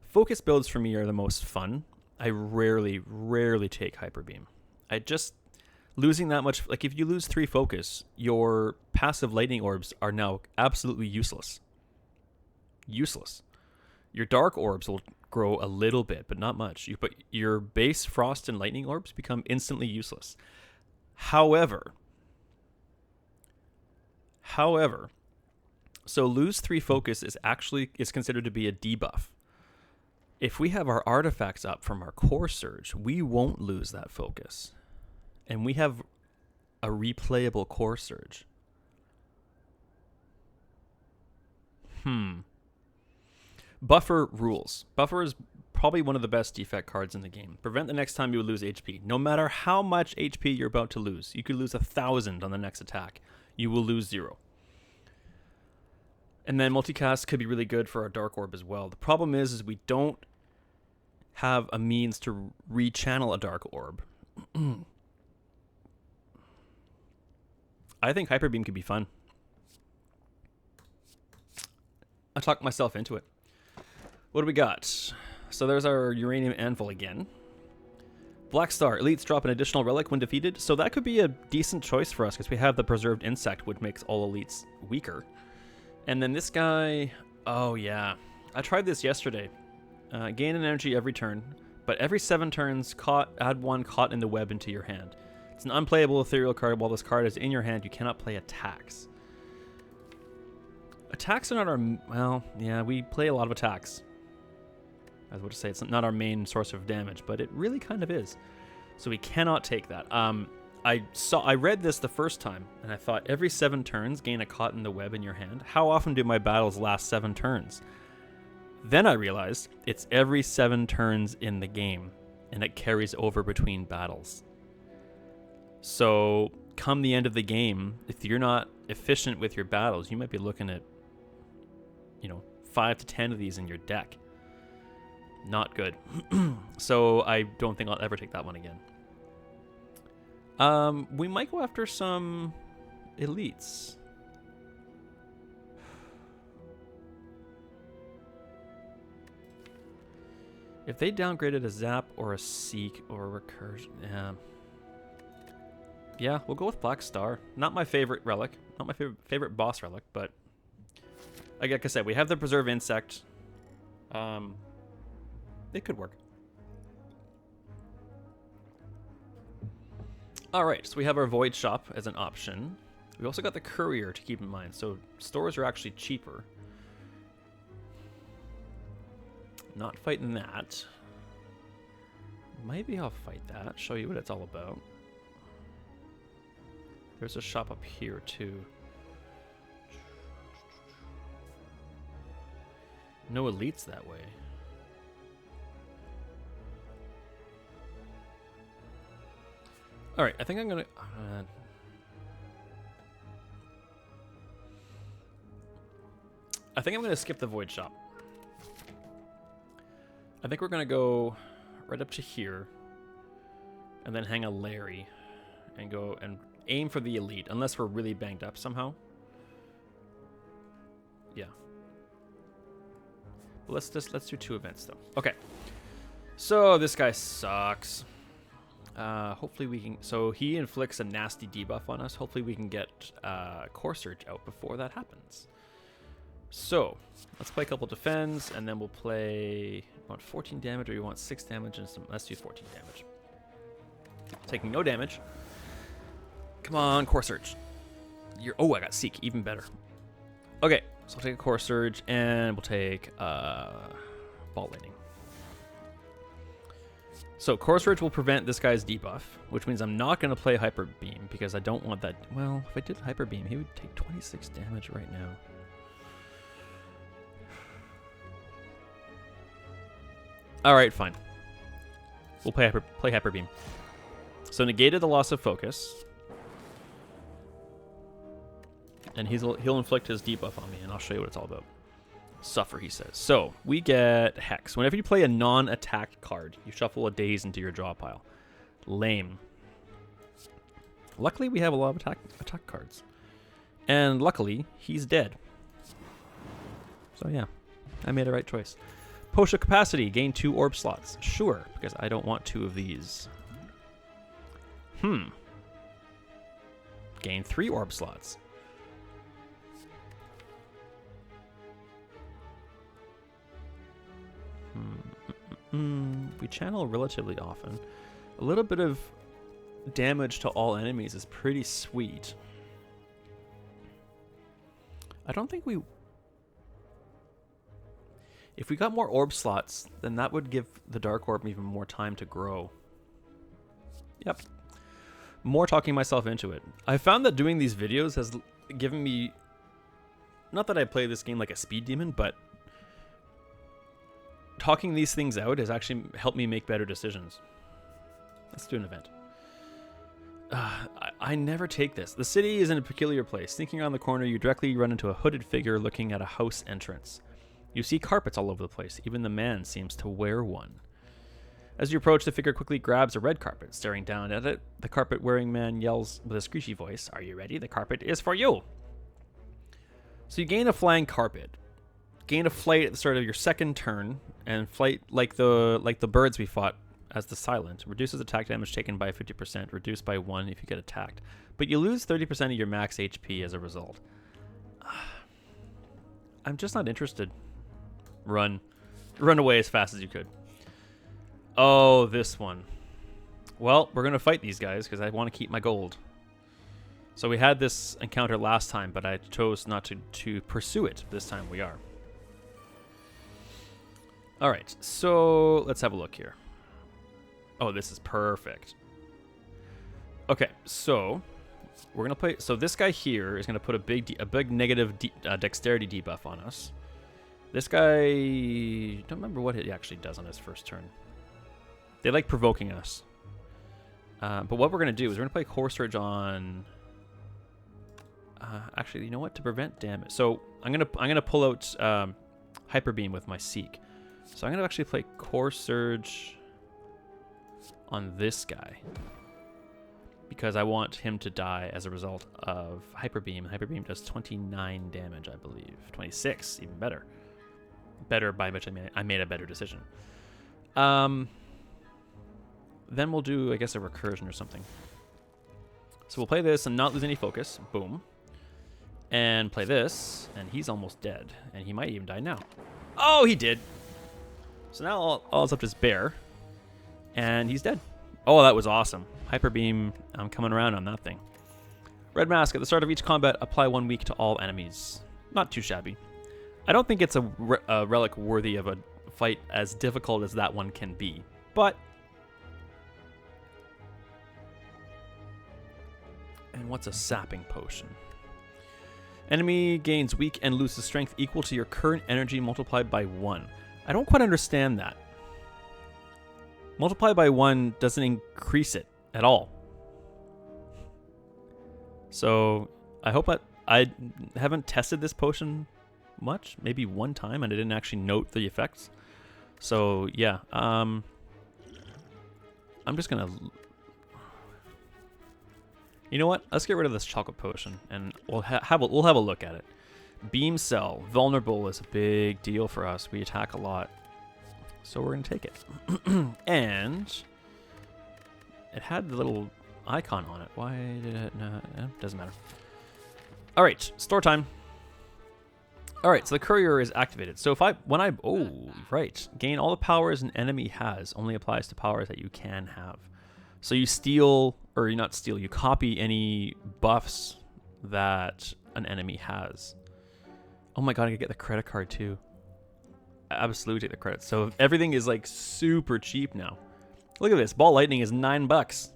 Focus builds for me are the most fun. I rarely take Hyper Beam. Losing that much, like if you lose 3 focus, your passive lightning orbs are now absolutely useless. Useless. Your dark orbs will grow a little bit, but not much. But your base frost and lightning orbs become instantly useless. However, so lose 3 focus is considered to be a debuff. If we have our artifacts up from our core surge, we won't lose that focus. And we have a replayable core surge. Buffer rules. Buffer is probably one of the best defect cards in the game. Prevent the next time you lose HP. No matter how much HP you're about to lose. You could lose 1,000 on the next attack. You will lose 0. And then multicast could be really good for our Dark Orb as well. The problem is we don't have a means to rechannel a Dark Orb. I think Hyper Beam could be fun. I talked myself into it. What do we got? So there's our Uranium Anvil again. Black Star. Elites drop an additional relic when defeated. So that could be a decent choice for us because we have the Preserved Insect, which makes all elites weaker. And then this guy... Oh, yeah. I tried this yesterday. Gain an energy every turn, but every 7 turns, add 1 caught in the web into your hand. It's an unplayable ethereal card. While this card is in your hand, you cannot play attacks. Attacks are not our... Well, yeah, we play a lot of attacks. I was about to say it's not our main source of damage, but it really kind of is. So we cannot take that. I read this the first time, and I thought every 7 turns, gain a caught in the web in your hand. How often do my battles last 7 turns? Then I realized it's every 7 turns in the game, and it carries over between battles. So come the end of the game, if you're not efficient with your battles, you might be looking at, 5 to 10 of these in your deck. Not good. So I don't think I'll ever take that one again. We might go after some elites. If they downgraded a Zap or a Seek or a Recursion, yeah, we'll go with Black Star. Not my favorite relic, not my favorite boss relic, but like I said, we have the Preserve Insect. It could work. All right, so we have our Void Shop as an option. We also got the Courier to keep in mind, so stores are actually cheaper. Not fighting that. Maybe I'll fight that, show you what it's all about. There's a shop up here too. No elites that way. Alright, I think I'm gonna... I think I'm gonna skip the Void Shop. I think we're gonna go right up to here and then hang a Larry and go and aim for the elite unless we're really banged up somehow. Yeah. But let's do 2 events though. Okay. So this guy sucks. Hopefully we can... So he inflicts a nasty debuff on us. Hopefully we can get Core Surge out before that happens. So let's play a couple defends, and then we'll play... You want 14 damage or you want 6 damage and some... Let's do 14 damage. Taking no damage. Come on, Core Surge. Oh, I got Seek. Even better. Okay, so I'll take a Core Surge, and we'll take Ball Lightning. So Core Surge will prevent this guy's debuff, which means I'm not going to play Hyper Beam because I don't want that. Well, if I did Hyper Beam, he would take 26 damage right now. All right, fine. We'll play Hyper Beam. So negated the loss of focus. And he'll inflict his debuff on me, and I'll show you what it's all about. Suffer, he says. So, we get Hex. Whenever you play a non-attack card, you shuffle a Daze into your draw pile. Lame. Luckily, we have a lot of attack cards. And luckily, he's dead. So yeah, I made the right choice. Potion capacity, gain 2 orb slots. Sure, because I don't want 2 of these. Gain 3 orb slots. We channel relatively often. A little bit of damage to all enemies is pretty sweet. I don't think we... If we got more orb slots, then that would give the Dark Orb even more time to grow. Yep. More talking myself into it. I found that doing these videos has given me... Not that I play this game like a speed demon, but... Talking these things out has actually helped me make better decisions. Let's do an event. I never take this. The city is in a peculiar place. Sneaking around the corner, you directly run into a hooded figure looking at a house entrance. You see carpets all over the place. Even the man seems to wear one. As you approach, the figure quickly grabs a red carpet. Staring down at it, the carpet-wearing man yells with a screechy voice, "Are you ready? The carpet is for you!" So you gain a flying carpet. Gain a flight at the start of your second turn, and flight like the birds we fought as the silent. Reduces attack damage taken by 50%, reduced by 1 if you get attacked. But you lose 30% of your max HP as a result. I'm just not interested. Run away as fast as you could. Oh, this one. Well, we're going to fight these guys because I want to keep my gold. So we had this encounter last time, but I chose not to pursue it. This time we are. Alright, so let's have a look here. Oh, this is perfect. Okay, so we're going to play... So this guy here is going to put a big negative dexterity debuff on us. This guy... don't remember what he actually does on his first turn. They like provoking us. But what we're going to do is we're going to play Core Surge on... actually, you know what? To prevent damage. So I'm gonna pull out Hyper Beam with my Seek. So I'm going to actually play Core Surge on this guy. Because I want him to die as a result of Hyper Beam. Hyper Beam does 29 damage, I believe. 26, even better. Better by which I made a better decision. Then we'll do, I guess, a recursion or something. So we'll play this and not lose any focus. Boom. And play this, and he's almost dead. And he might even die now. Oh, he did! So now all is up to his bear. And he's dead. Oh, that was awesome. Hyper Beam, I'm coming around on that thing. Red Mask, at the start of each combat, apply 1 weak to all enemies. Not too shabby. I don't think it's a relic worthy of a fight as difficult as that one can be. But... And what's a sapping potion? Enemy gains weak and loses strength equal to your current energy multiplied by 1. I don't quite understand that. Multiply by 1 doesn't increase it at all. So I hope I haven't tested this potion much. Maybe one time, and I didn't actually note the effects. So yeah, I'm just gonna... You know what? Let's get rid of this chocolate potion, and we'll have a look at it. Beam Cell. Vulnerable is a big deal for us. We attack a lot. So we're going to take it. And it had the little icon on it. Why did it not? Doesn't matter. All right, store time. All right, so the courier is activated. So gain all the powers an enemy has. Only applies to powers that you can have. So you steal, or you not steal, you copy any buffs that an enemy has. Oh my god, I could get the credit card too. I absolutely take the credit. So everything is like super cheap now. Look at this. Ball lightning is $9.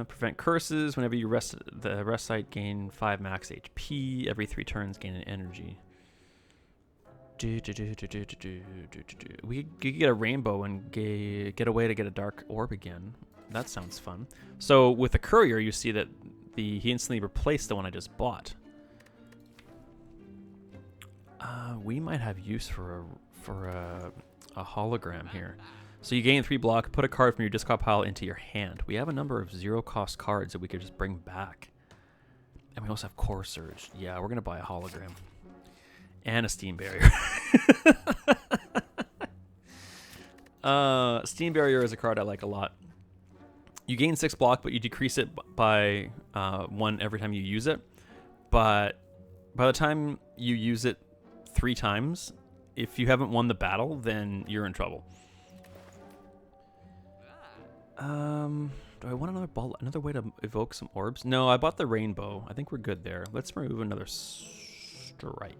Prevent curses. Whenever you rest the rest site, gain 5 max HP. Every 3 turns, gain an energy. We could get a rainbow and get a way to get a dark orb again. That sounds fun. So with the courier, you see that he instantly replaced the one I just bought. We might have use for a hologram here. So you gain 3 block, put a card from your discard pile into your hand. We have a number of 0-cost cards that we could just bring back. And we also have Core Surge. Yeah, we're going to buy a hologram. And a Steam Barrier. Steam Barrier is a card I like a lot. You gain 6 block, but you decrease it by 1 every time you use it. But by the time you use it 3 times, if you haven't won the battle, then you're in trouble. Do I want another way to evoke some orbs? No, I bought the rainbow. I think we're good there. Let's remove another strike.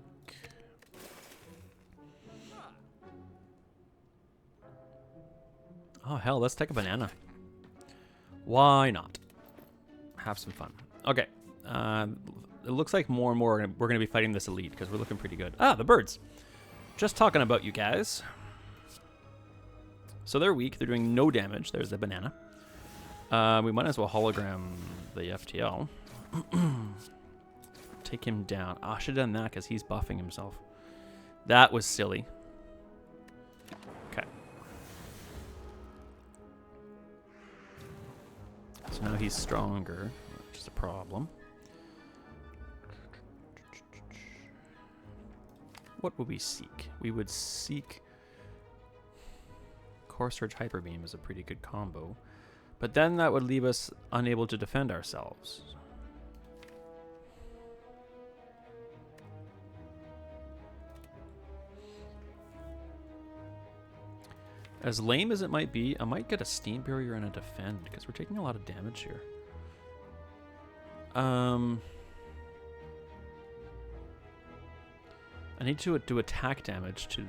Oh, hell, let's take a banana. Why not? Have some fun. Okay. It looks like more and more we're going to be fighting this elite because we're looking pretty good. Ah, the birds. Just talking about you guys. So they're weak. They're doing no damage. There's the banana. We might as well hologram the FTL. Take him down. Ah, I should have done that because he's buffing himself. That was silly. Okay. So now he's stronger, which is a problem. What would we seek? We would seek... Core Surge Hyper Beam is a pretty good combo. But then that would leave us unable to defend ourselves. As lame as it might be, I might get a Steam Barrier and a Defend because we're taking a lot of damage here. I need to do attack damage to...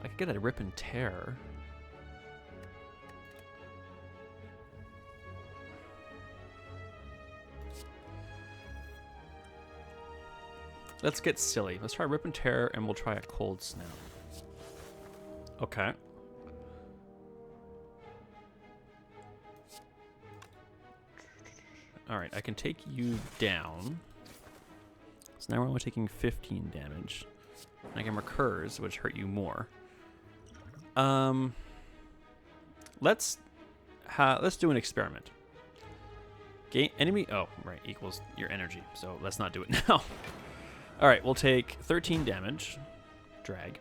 I could get a Rip and Tear. Let's get silly. Let's try Rip and Tear, and we'll try a Cold Snap. Okay. Alright, I can take you down. So now we're only taking 15 damage. And I can recurs, which hurt you more. Let's do an experiment. Gain enemy... Oh, right, equals your energy. So let's not do it now. Alright, we'll take 13 damage. Drag.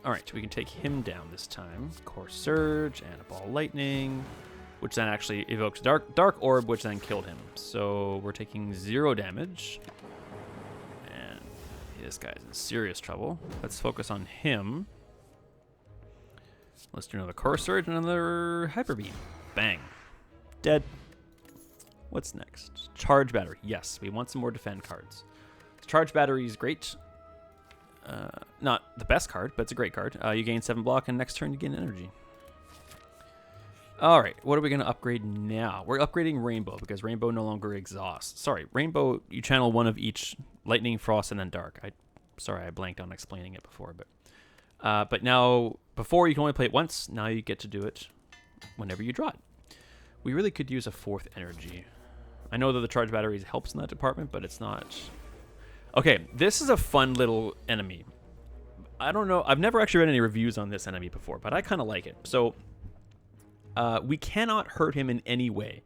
Alright, we can take him down this time. Core Surge and a Ball Lightning, which then actually evokes Dark Orb, which then killed him. So we're taking 0 damage. And this guy's in serious trouble. Let's focus on him. Let's do another Core Surge and another Hyper Beam. Bang. Dead. What's next? Charge Battery. Yes, we want some more defend cards. Charge Battery is great. Not the best card, but it's a great card. You gain 7 block, and next turn you gain energy. Alright, what are we going to upgrade now? We're upgrading Rainbow, because Rainbow no longer exhausts. Sorry, Rainbow, you channel one of each. Lightning, Frost, and then Dark. Sorry, I blanked on explaining it before. But now, before you can only play it once, now you get to do it whenever you draw it. We really could use a 4th energy. I know that the Charge Battery helps in that department, but it's not... Okay, this is a fun little enemy. I don't know. I've never actually read any reviews on this enemy before, but I kind of like it. So, we cannot hurt him in any way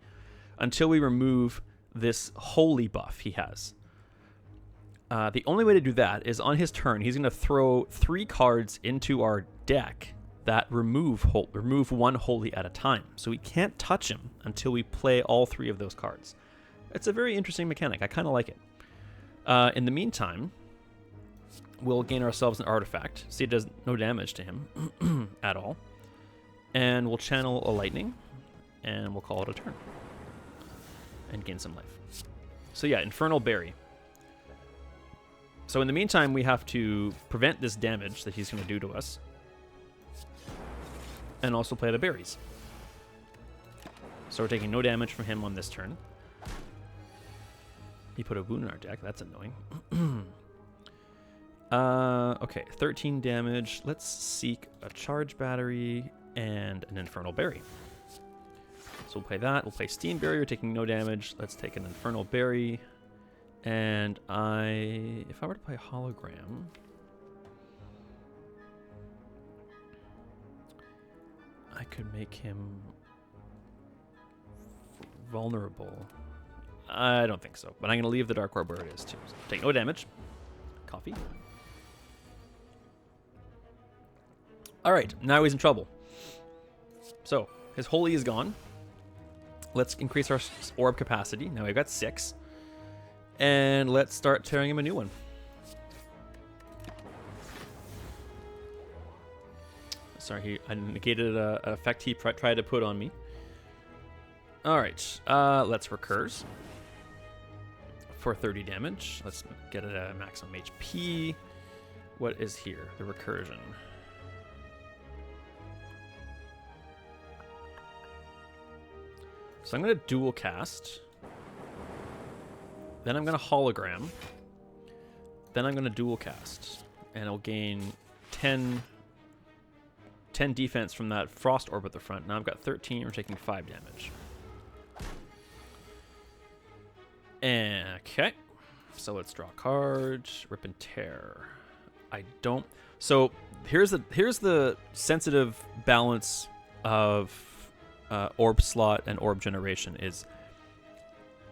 until we remove this holy buff he has. The only way to do that is on his turn, he's going to throw 3 cards into our deck that remove 1 holy at a time. So we can't touch him until we play all 3 of those cards. It's a very interesting mechanic. I kind of like it. In the meantime, we'll gain ourselves an artifact. See, it does no damage to him at all. And we'll channel a lightning, and we'll call it a turn. And gain some life. So yeah, Infernal Berry. So in the meantime, we have to prevent this damage that he's going to do to us. And also play the berries. So we're taking no damage from him on this turn. He put a wound in our deck. That's annoying. Okay, 13 damage. Let's seek a charge battery and an infernal berry. So we'll play that. We'll play steam berry. We're taking no damage. Let's take an infernal berry. And if I were to play hologram, I could make him vulnerable. I don't think so, but I'm going to leave the Dark Orb where it is too. So take no damage. Coffee. All right, now he's in trouble. So his holy is gone. Let's increase our orb capacity. Now we've got 6. And let's start tearing him a new one. Sorry, I negated an effect he tried to put on me. All right, let's recurse for 30 damage. Let's get it at maximum HP. What is here? The recursion. So I'm going to dual cast. Then I'm going to hologram. Then I'm going to dual cast. And I'll gain 10 defense from that frost orb at the front. Now I've got 13. We're taking 5 damage. Okay. So let's draw a card. Rip and tear. I don't... So here's the sensitive balance of orb slot and orb generation is...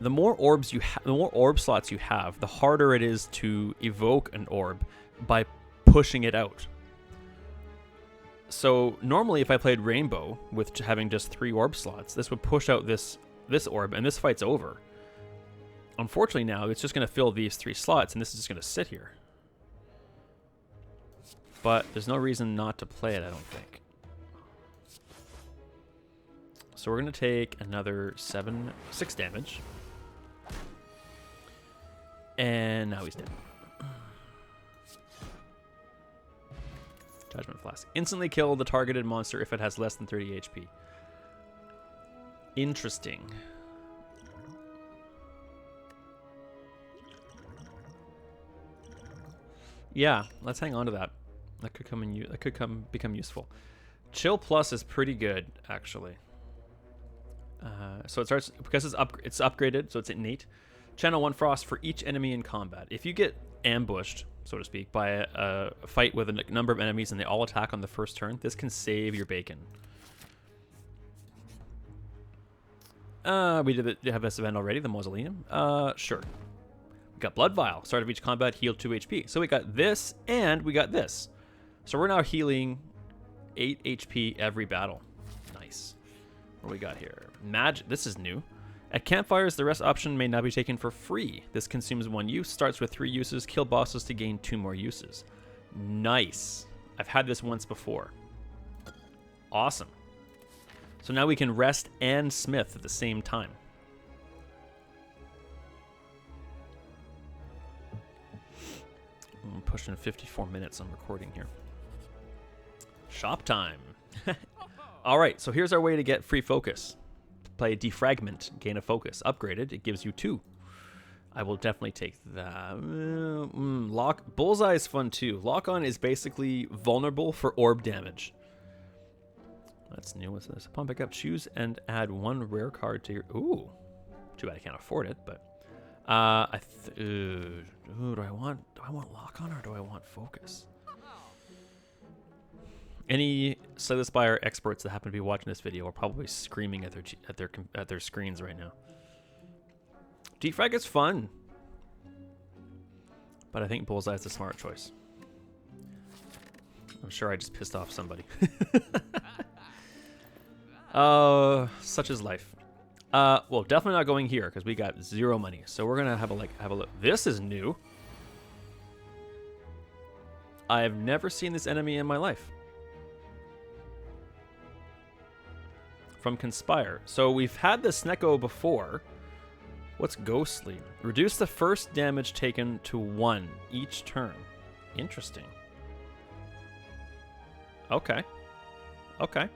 The more orbs the more orb slots you have, the harder it is to evoke an orb by pushing it out. So normally, if I played Rainbow with having just 3 orb slots, this would push out this orb, and this fight's over. Unfortunately, now it's just going to fill these 3 slots, and this is just going to sit here. But there's no reason not to play it, I don't think. So we're going to take another 6 damage. And now he's dead. Judgment Flask. Instantly kill the targeted monster if it has less than 30 HP. Interesting. Yeah, let's hang on to that. That could become useful. Chill Plus is pretty good, actually. So it starts because it's upgraded, so it's innate. Channel 1 Frost for each enemy in combat. If you get ambushed, so to speak, by a fight with a number of enemies and they all attack on the first turn, this can save your bacon. We have this event already, the Mausoleum. Sure. We got Blood Vial. Start of each combat, heal 2 HP. So we got this, and we got this. So we're now healing 8 HP every battle. Nice. What do we got here? Magic. This is new. At campfires, the rest option may not be taken for free. This consumes 1 use, starts with 3 uses, kill bosses to gain 2 more uses. Nice. I've had this once before. Awesome. So now we can rest and smith at the same time. I'm pushing 54 minutes on recording here. Shop time. All right, so here's our way to get free focus. Play Defragment, gain a focus. Upgraded, it gives you 2. I will definitely take that. Bullseye is fun too. Lock On is basically vulnerable for orb damage. That's new. What's this? Upon pickup, choose and add 1 rare card to your... Ooh. Too bad I can't afford it, but... do I want Lock On or do I want Focus? Any Slay the Spire experts that happen to be watching this video are probably screaming at their screens right now. Defrag is fun, but I think Bullseye is the smart choice. I'm sure I just pissed off somebody. Such is life. Well, definitely not going here because we got 0 money. So we're gonna have a look. This is new. I have never seen this enemy in my life. From Conspire. So we've had the Snecko before, What's Ghostly? Reduce the first damage taken to 1 each turn. Interesting. Okay. Okay.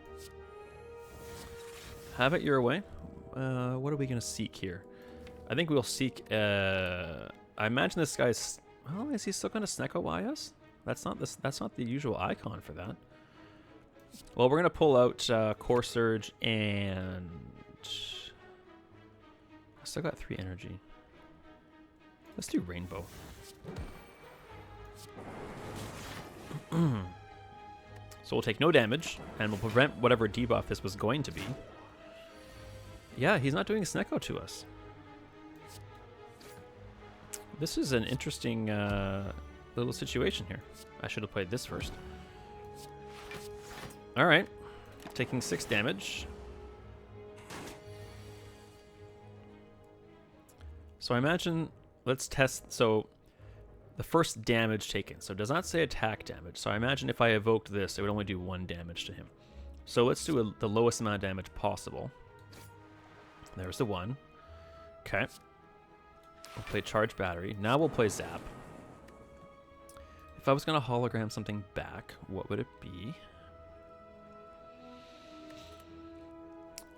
Have it your way. What are we going to seek here? I think we'll seek... I imagine this guy's... Well, is he still going to Snecko by us? That's not the usual icon for that. Well, we're going to pull out Core Surge and... I still got 3 energy. Let's do Rainbow. So we'll take no damage, and we'll prevent whatever debuff this was going to be. Yeah, he's not doing Snecko to us. This is an interesting little situation here. I should have played this first. Alright. Taking 6 damage. So I imagine, let's test, so the first damage taken. So it does not say attack damage. So I imagine if I evoked this, it would only do 1 damage to him. So let's do the lowest amount of damage possible. There's the 1. Okay. We'll play Charge Battery. Now we'll play Zap. If I was going to hologram something back, what would it be?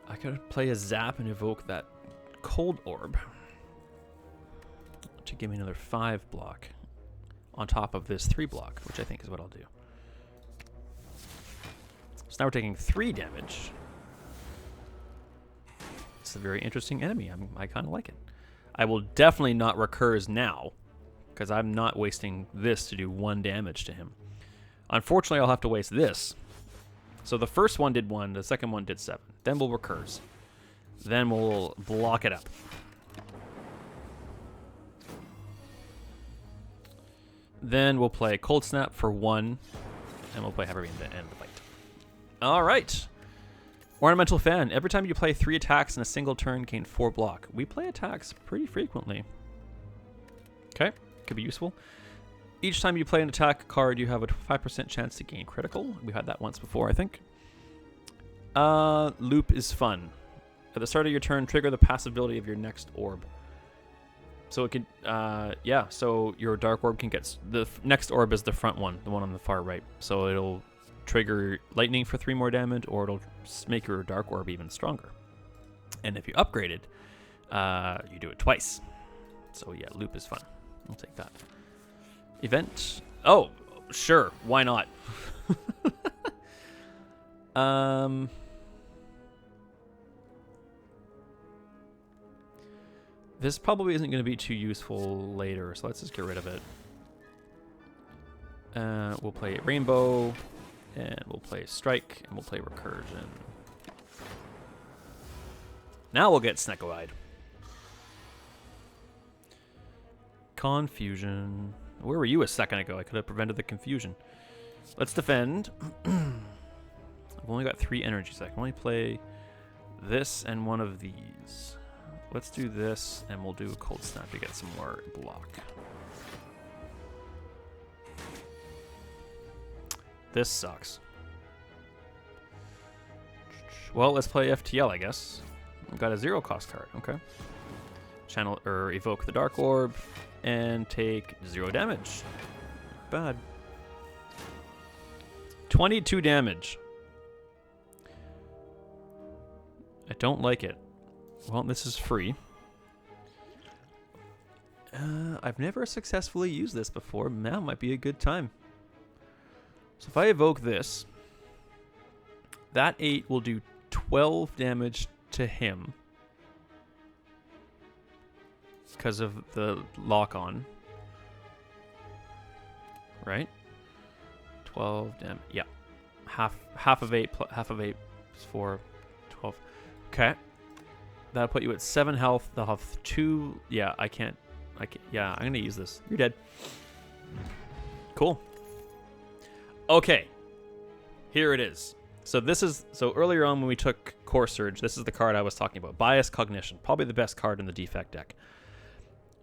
I could play a Zap and evoke that Cold Orb to give me another 5 block on top of this 3 block, which I think is what I'll do. So now we're taking 3 damage. It's a very interesting enemy. I kind of like it. I will definitely not recurs now, because I'm not wasting this to do 1 damage to him. Unfortunately, I'll have to waste this. So the first one did 1, the second one did 7. Then we'll recurs. Then we'll block it up. Then we'll play Cold Snap for 1, and we'll play Heavy Rain to end the fight. All right. Ornamental Fan. Every time you play 3 attacks in a single turn, gain 4 block. We play attacks pretty frequently. Okay, could be useful. Each time you play an attack card, you have a 5% chance to gain critical. We had that once before, I think. Loop is fun. At the start of your turn, trigger the passive ability of your next orb. So it can, yeah, so your Dark Orb can get, the next orb is the front one, the one on the far right. So it'll trigger lightning for 3 more damage, or it'll make your Dark Orb even stronger. And if you upgrade it, you do it twice. So yeah, loop is fun. I'll take that. Event. Oh, sure. Why not? This probably isn't going to be too useful later, so let's just get rid of it. We'll play Rainbow, and we'll play Strike, and we'll play Recursion. Now we'll get Snecko-eyed. Confusion. Where were you a second ago? I could have prevented the confusion. Let's defend. I've only got 3 energies. I can only play this and one of these. Let's do this, and we'll do a Cold Snap to get some more block. This sucks. Well, let's play FTL, I guess. We've got a 0 cost card. Okay. Channel or evoke the Dark Orb and take 0 damage. Bad. 22 damage. I don't like it. Well, this is free. I've never successfully used this before. Now might be a good time. So if I evoke this, that 8 will do 12 damage to him because of the lock-on. Right? 12 damage. Yeah. Half of 8 is 4. 12. Okay. That'll put you at 7 health. They'll have 2. Yeah, I can't. Yeah, I'm going to use this. You're dead. Cool. Okay. Here it is. So earlier on when we took Core Surge, this is the card I was talking about. Bias Cognition. Probably the best card in the Defect deck.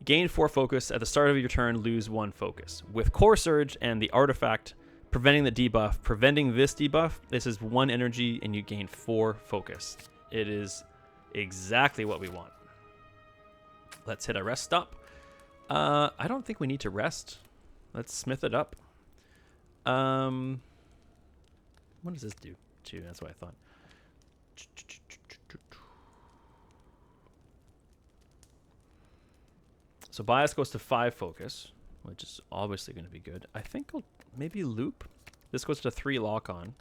Gain 4 focus. At the start of your turn, lose 1 focus. With Core Surge and the artifact preventing the debuff, preventing this debuff, this is 1 energy and you gain 4 focus. It is exactly what we want. Let's hit a rest stop. I don't think we need to rest. Let's smith it up. What does this do? Too. That's what I thought. So bias goes to 5 focus, which is obviously going to be good. I think I'll maybe loop. This goes to 3 lock on.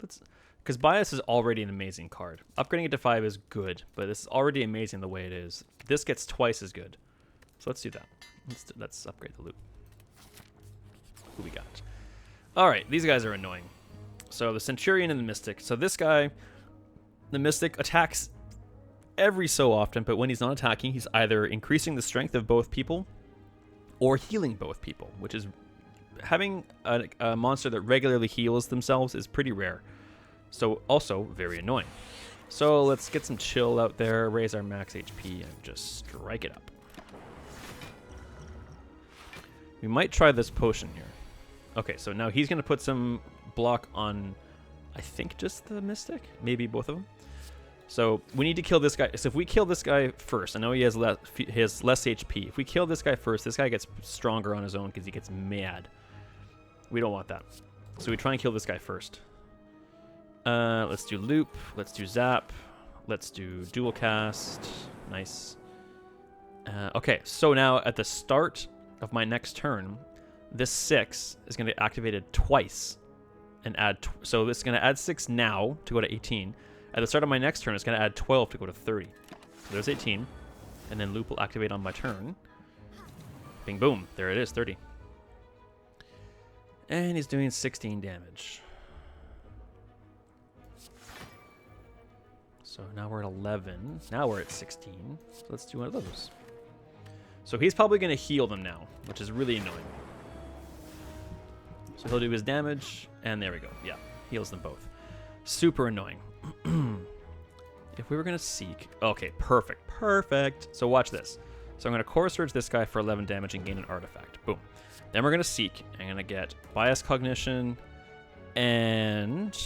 Because bias is already an amazing card. Upgrading it to 5 is good, but this is already amazing the way it is. This gets twice as good. So let's do that. Let's upgrade the loop. Who we got? All right, these guys are annoying. So the Centurion and the Mystic. So this guy, the Mystic, attacks every so often, but when he's not attacking, he's either increasing the strength of both people or healing both people, which is having a monster that regularly heals themselves is pretty rare. So also very annoying. So let's get some chill out there, raise our max HP, and just strike it up. We might try this potion here. Okay, so now he's going to put some block on, I think, just the Mystic? Maybe both of them? So we need to kill this guy. So if we kill this guy first, I know he has less HP. If we kill this guy first, this guy gets stronger on his own because he gets mad. We don't want that. So we try and kill this guy first. Let's do loop. Let's do zap. Let's do dual cast. Nice. Okay, so now at the start of my next turn, this 6 is going to get activated twice and add. So this is going to add 6 now to go to 18. At the start of my next turn, it's going to add 12 to go to 30. So there's 18. And then loop will activate on my turn. Bing, boom. There it is, 30. And he's doing 16 damage. So now we're at 11. Now we're at 16. So let's do one of those. So he's probably going to heal them now, which is really annoying. So he'll do his damage, and there we go. Yeah, heals them both. Super annoying. If we were going to seek... Okay, perfect. Perfect. So watch this. So I'm going to Core Surge this guy for 11 damage and gain an artifact. Boom. Then we're going to seek. I'm going to get Bias Cognition and...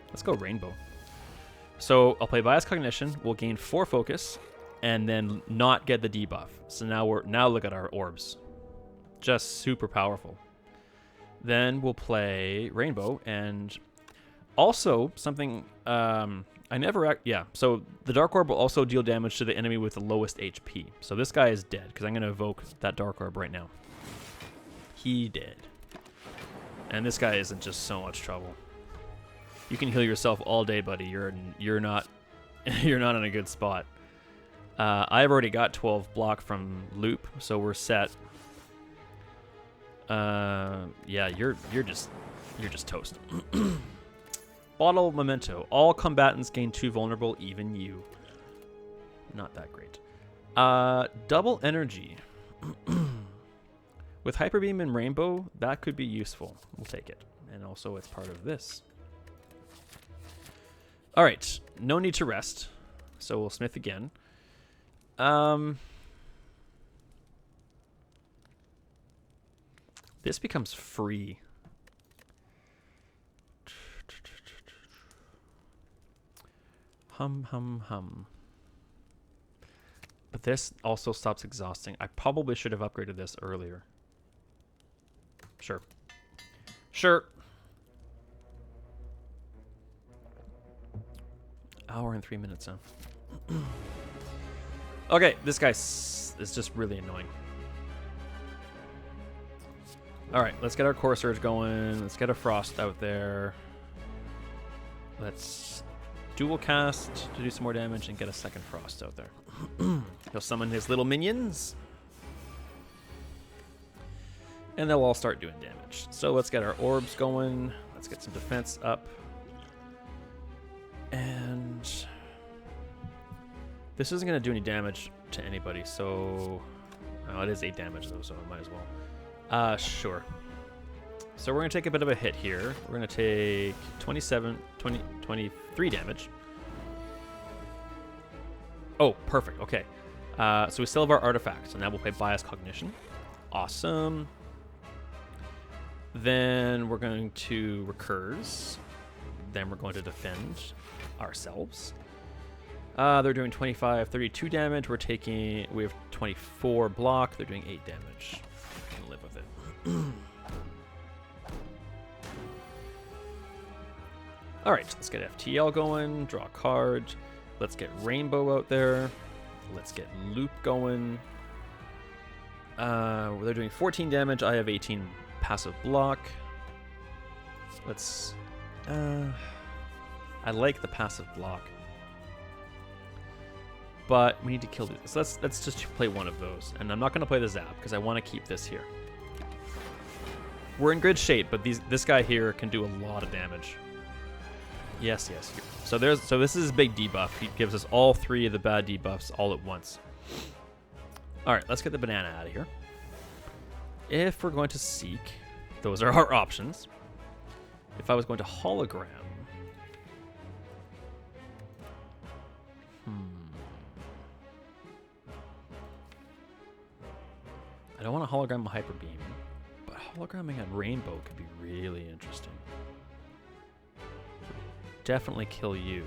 Let's go Rainbow. So I'll play Bias Cognition. We'll gain 4 focus and then not get the debuff. So now look at our orbs. Just super powerful. Then we'll play Rainbow, and also something so the Dark Orb will also deal damage to the enemy with the lowest HP. So this guy is dead because I'm going to evoke that Dark Orb right now. He dead. And this guy is in just so much trouble. You can heal yourself all day, buddy. You're not you're not in a good spot. I've already got 12 block from loop, so we're set. Yeah, you're just toast. Bottle Memento. All combatants gain 2 vulnerable, even you. Not that great. Double energy. With Hyper Beam and Rainbow, that could be useful. We'll take it. And also it's part of this. Alright, no need to rest. So we'll smith again. This becomes free. Hum. But this also stops exhausting. I probably should have upgraded this earlier. Sure. Hour and 3 minutes now. Okay, this guy is just really annoying. Alright, let's get our Core Surge going. Let's get a Frost out there. Let's dual cast to do some more damage and get a second Frost out there. He'll summon his little minions. And they'll all start doing damage. So let's get our orbs going. Let's get some defense up. And this isn't going to do any damage to anybody, so... Oh, it is 8 damage, though, so I might as well. Sure. So we're going to take a bit of a hit here. We're going to take 23 damage. Oh, perfect. Okay. So we still have our artifacts, and now we'll play Bias Cognition. Awesome. Then we're going to Recurse. then we're going to defend ourselves. They're doing 25, 32 damage. We have 24 block. They're doing 8 damage. I can live with it. All right, let's get FTL going. Draw a card. Let's get Rainbow out there. Let's get Loop going. They're doing 14 damage. I have 18 passive block. Let's... I like the passive block. But we need to kill this. So let's just play one of those. And I'm not going to play the Zap because I want to keep this here. We're in good shape, but this guy here can do a lot of damage. Yes, yes. So this is his big debuff. He gives us all 3 of the bad debuffs all at once. All right, let's get the banana out of here. If we're going to Seek, those are our options. If I was going to Hologram... I don't want to hologram a Hyper Beam, but hologramming a Rainbow could be really interesting. Definitely kill you,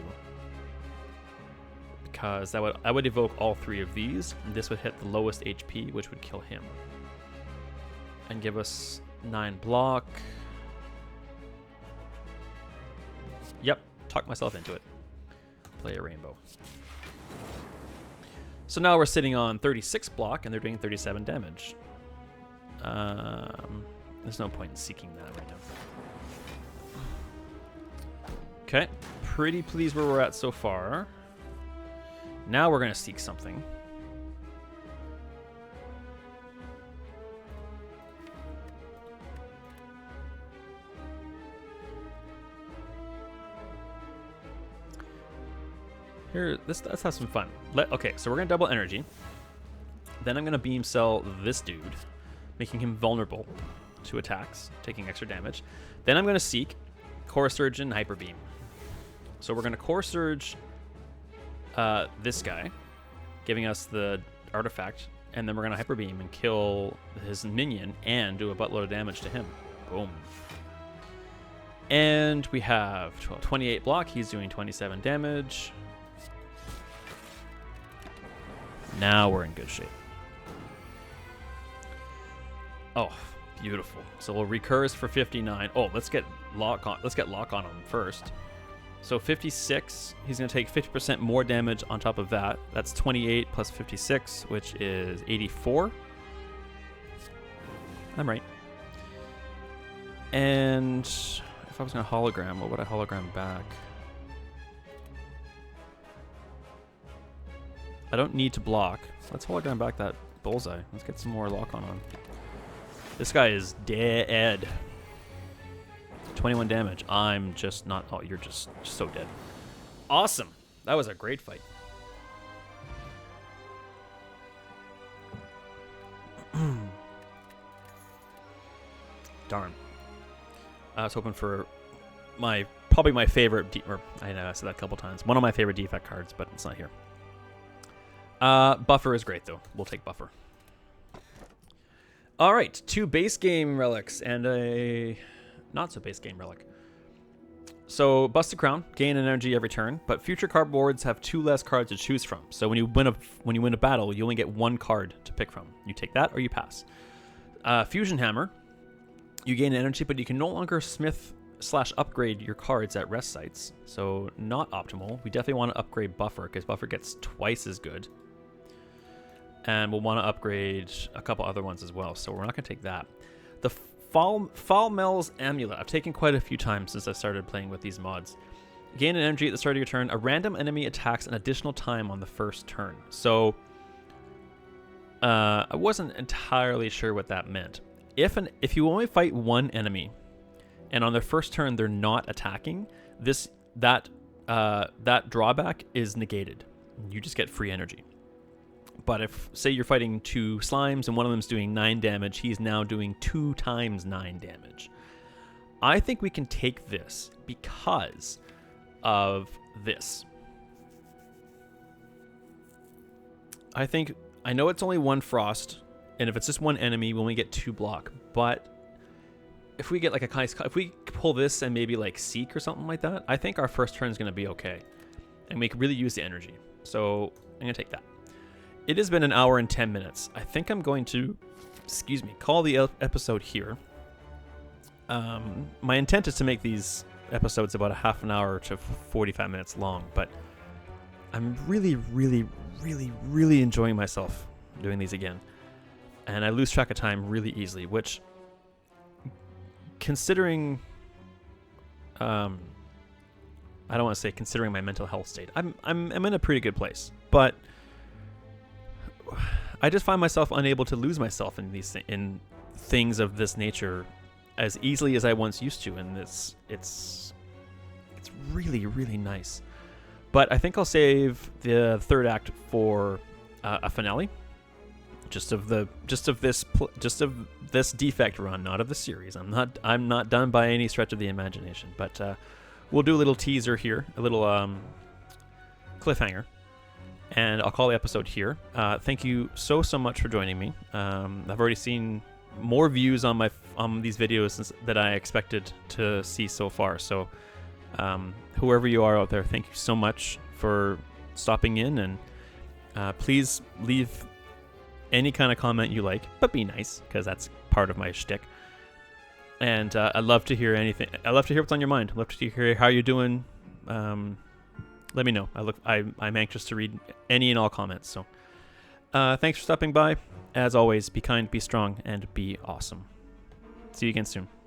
because I would evoke all 3 of these, and this would hit the lowest HP, which would kill him, and give us 9 block. Yep, talk myself into it. Play a Rainbow. So now we're sitting on 36 block, and they're doing 37 damage. There's no point in seeking that right now. Okay, pretty pleased where we're at so far. Now we're going to seek something. Here, let's have some fun. Okay, so we're going to double energy. Then I'm going to beam cell this dude, making him vulnerable to attacks, taking extra damage. Then I'm going to seek Core Surge and Hyper Beam. So we're going to Core Surge this guy, giving us the artifact, and then we're going to Hyper Beam and kill his minion and do a buttload of damage to him. Boom. And we have 28 block. He's doing 27 damage. Now we're in good shape. Oh, beautiful. So we'll recurse for 59. Oh, let's get lock on him first. So 56, he's going to take 50% more damage on top of that. That's 28 plus 56, which is 84. I'm right. And if I was going to hologram, what would I hologram back? I don't need to block. Let's hologram back that bullseye. Let's get some more lock on him. This guy is dead. 21 damage. I'm just not... Oh, you're just so dead. Awesome. That was a great fight. Darn. I was hoping for probably my favorite... I know I said that a couple times. One of my favorite defect cards, but it's not here. Buffer is great, though. We'll take Buffer. All right, 2 base game relics and a not-so-base game relic. So, Busted Crown, gain energy every turn, but future card boards have 2 less cards to choose from. So when you win a battle, you only get 1 card to pick from. You take that or you pass. Fusion Hammer, you gain energy, but you can no longer smith/upgrade your cards at rest sites. So not optimal. We definitely want to upgrade Buffer because Buffer gets twice as good. And we'll want to upgrade a couple other ones as well. So we're not going to take that. The Foulmel's Amulet. I've taken quite a few times since I started playing with these mods. Gain an energy at the start of your turn. A random enemy attacks an additional time on the first turn. So I wasn't entirely sure what that meant. If you only fight 1 enemy, and on their first turn they're not attacking, that drawback is negated. You just get free energy. But if, say, you're fighting 2 slimes and one of them's doing 9 damage, he's now doing 2 times 9 damage. I think we can take this because of this. I know it's only 1 frost, and if it's just 1 enemy, we only get 2 block, but if we get like a nice, if we pull this and maybe like Seek or something like that, I think our first turn is going to be okay. And we can really use the energy. So I'm going to take that. It has been an hour and 10 minutes. I think I'm going to, excuse me, call the episode here. My intent is to make these episodes about a half an hour to 45 minutes long, but I'm really, really, really, really enjoying myself doing these again. And I lose track of time really easily, which, considering, I don't want to say considering my mental health state, I'm in a pretty good place, but I just find myself unable to lose myself in things of this nature as easily as I once used to, and it's really, really nice. But I think I'll save the third act for a finale. Just of this Defect run, not of the series. I'm not done by any stretch of the imagination. But we'll do a little teaser here, a little cliffhanger, and I'll call the episode here. Thank you so much for joining me. I've already seen more views on these videos than I expected to see so far. So whoever you are out there, thank you so much for stopping in, and please leave any kind of comment you like, but be nice, because that's part of my shtick. And I'd love to hear anything. I'd love to hear what's on your mind. I'd love to hear how you're doing. Let me know. I'm anxious to read any and all comments. So thanks for stopping by. As always, be kind, be strong, and be awesome. See you again soon.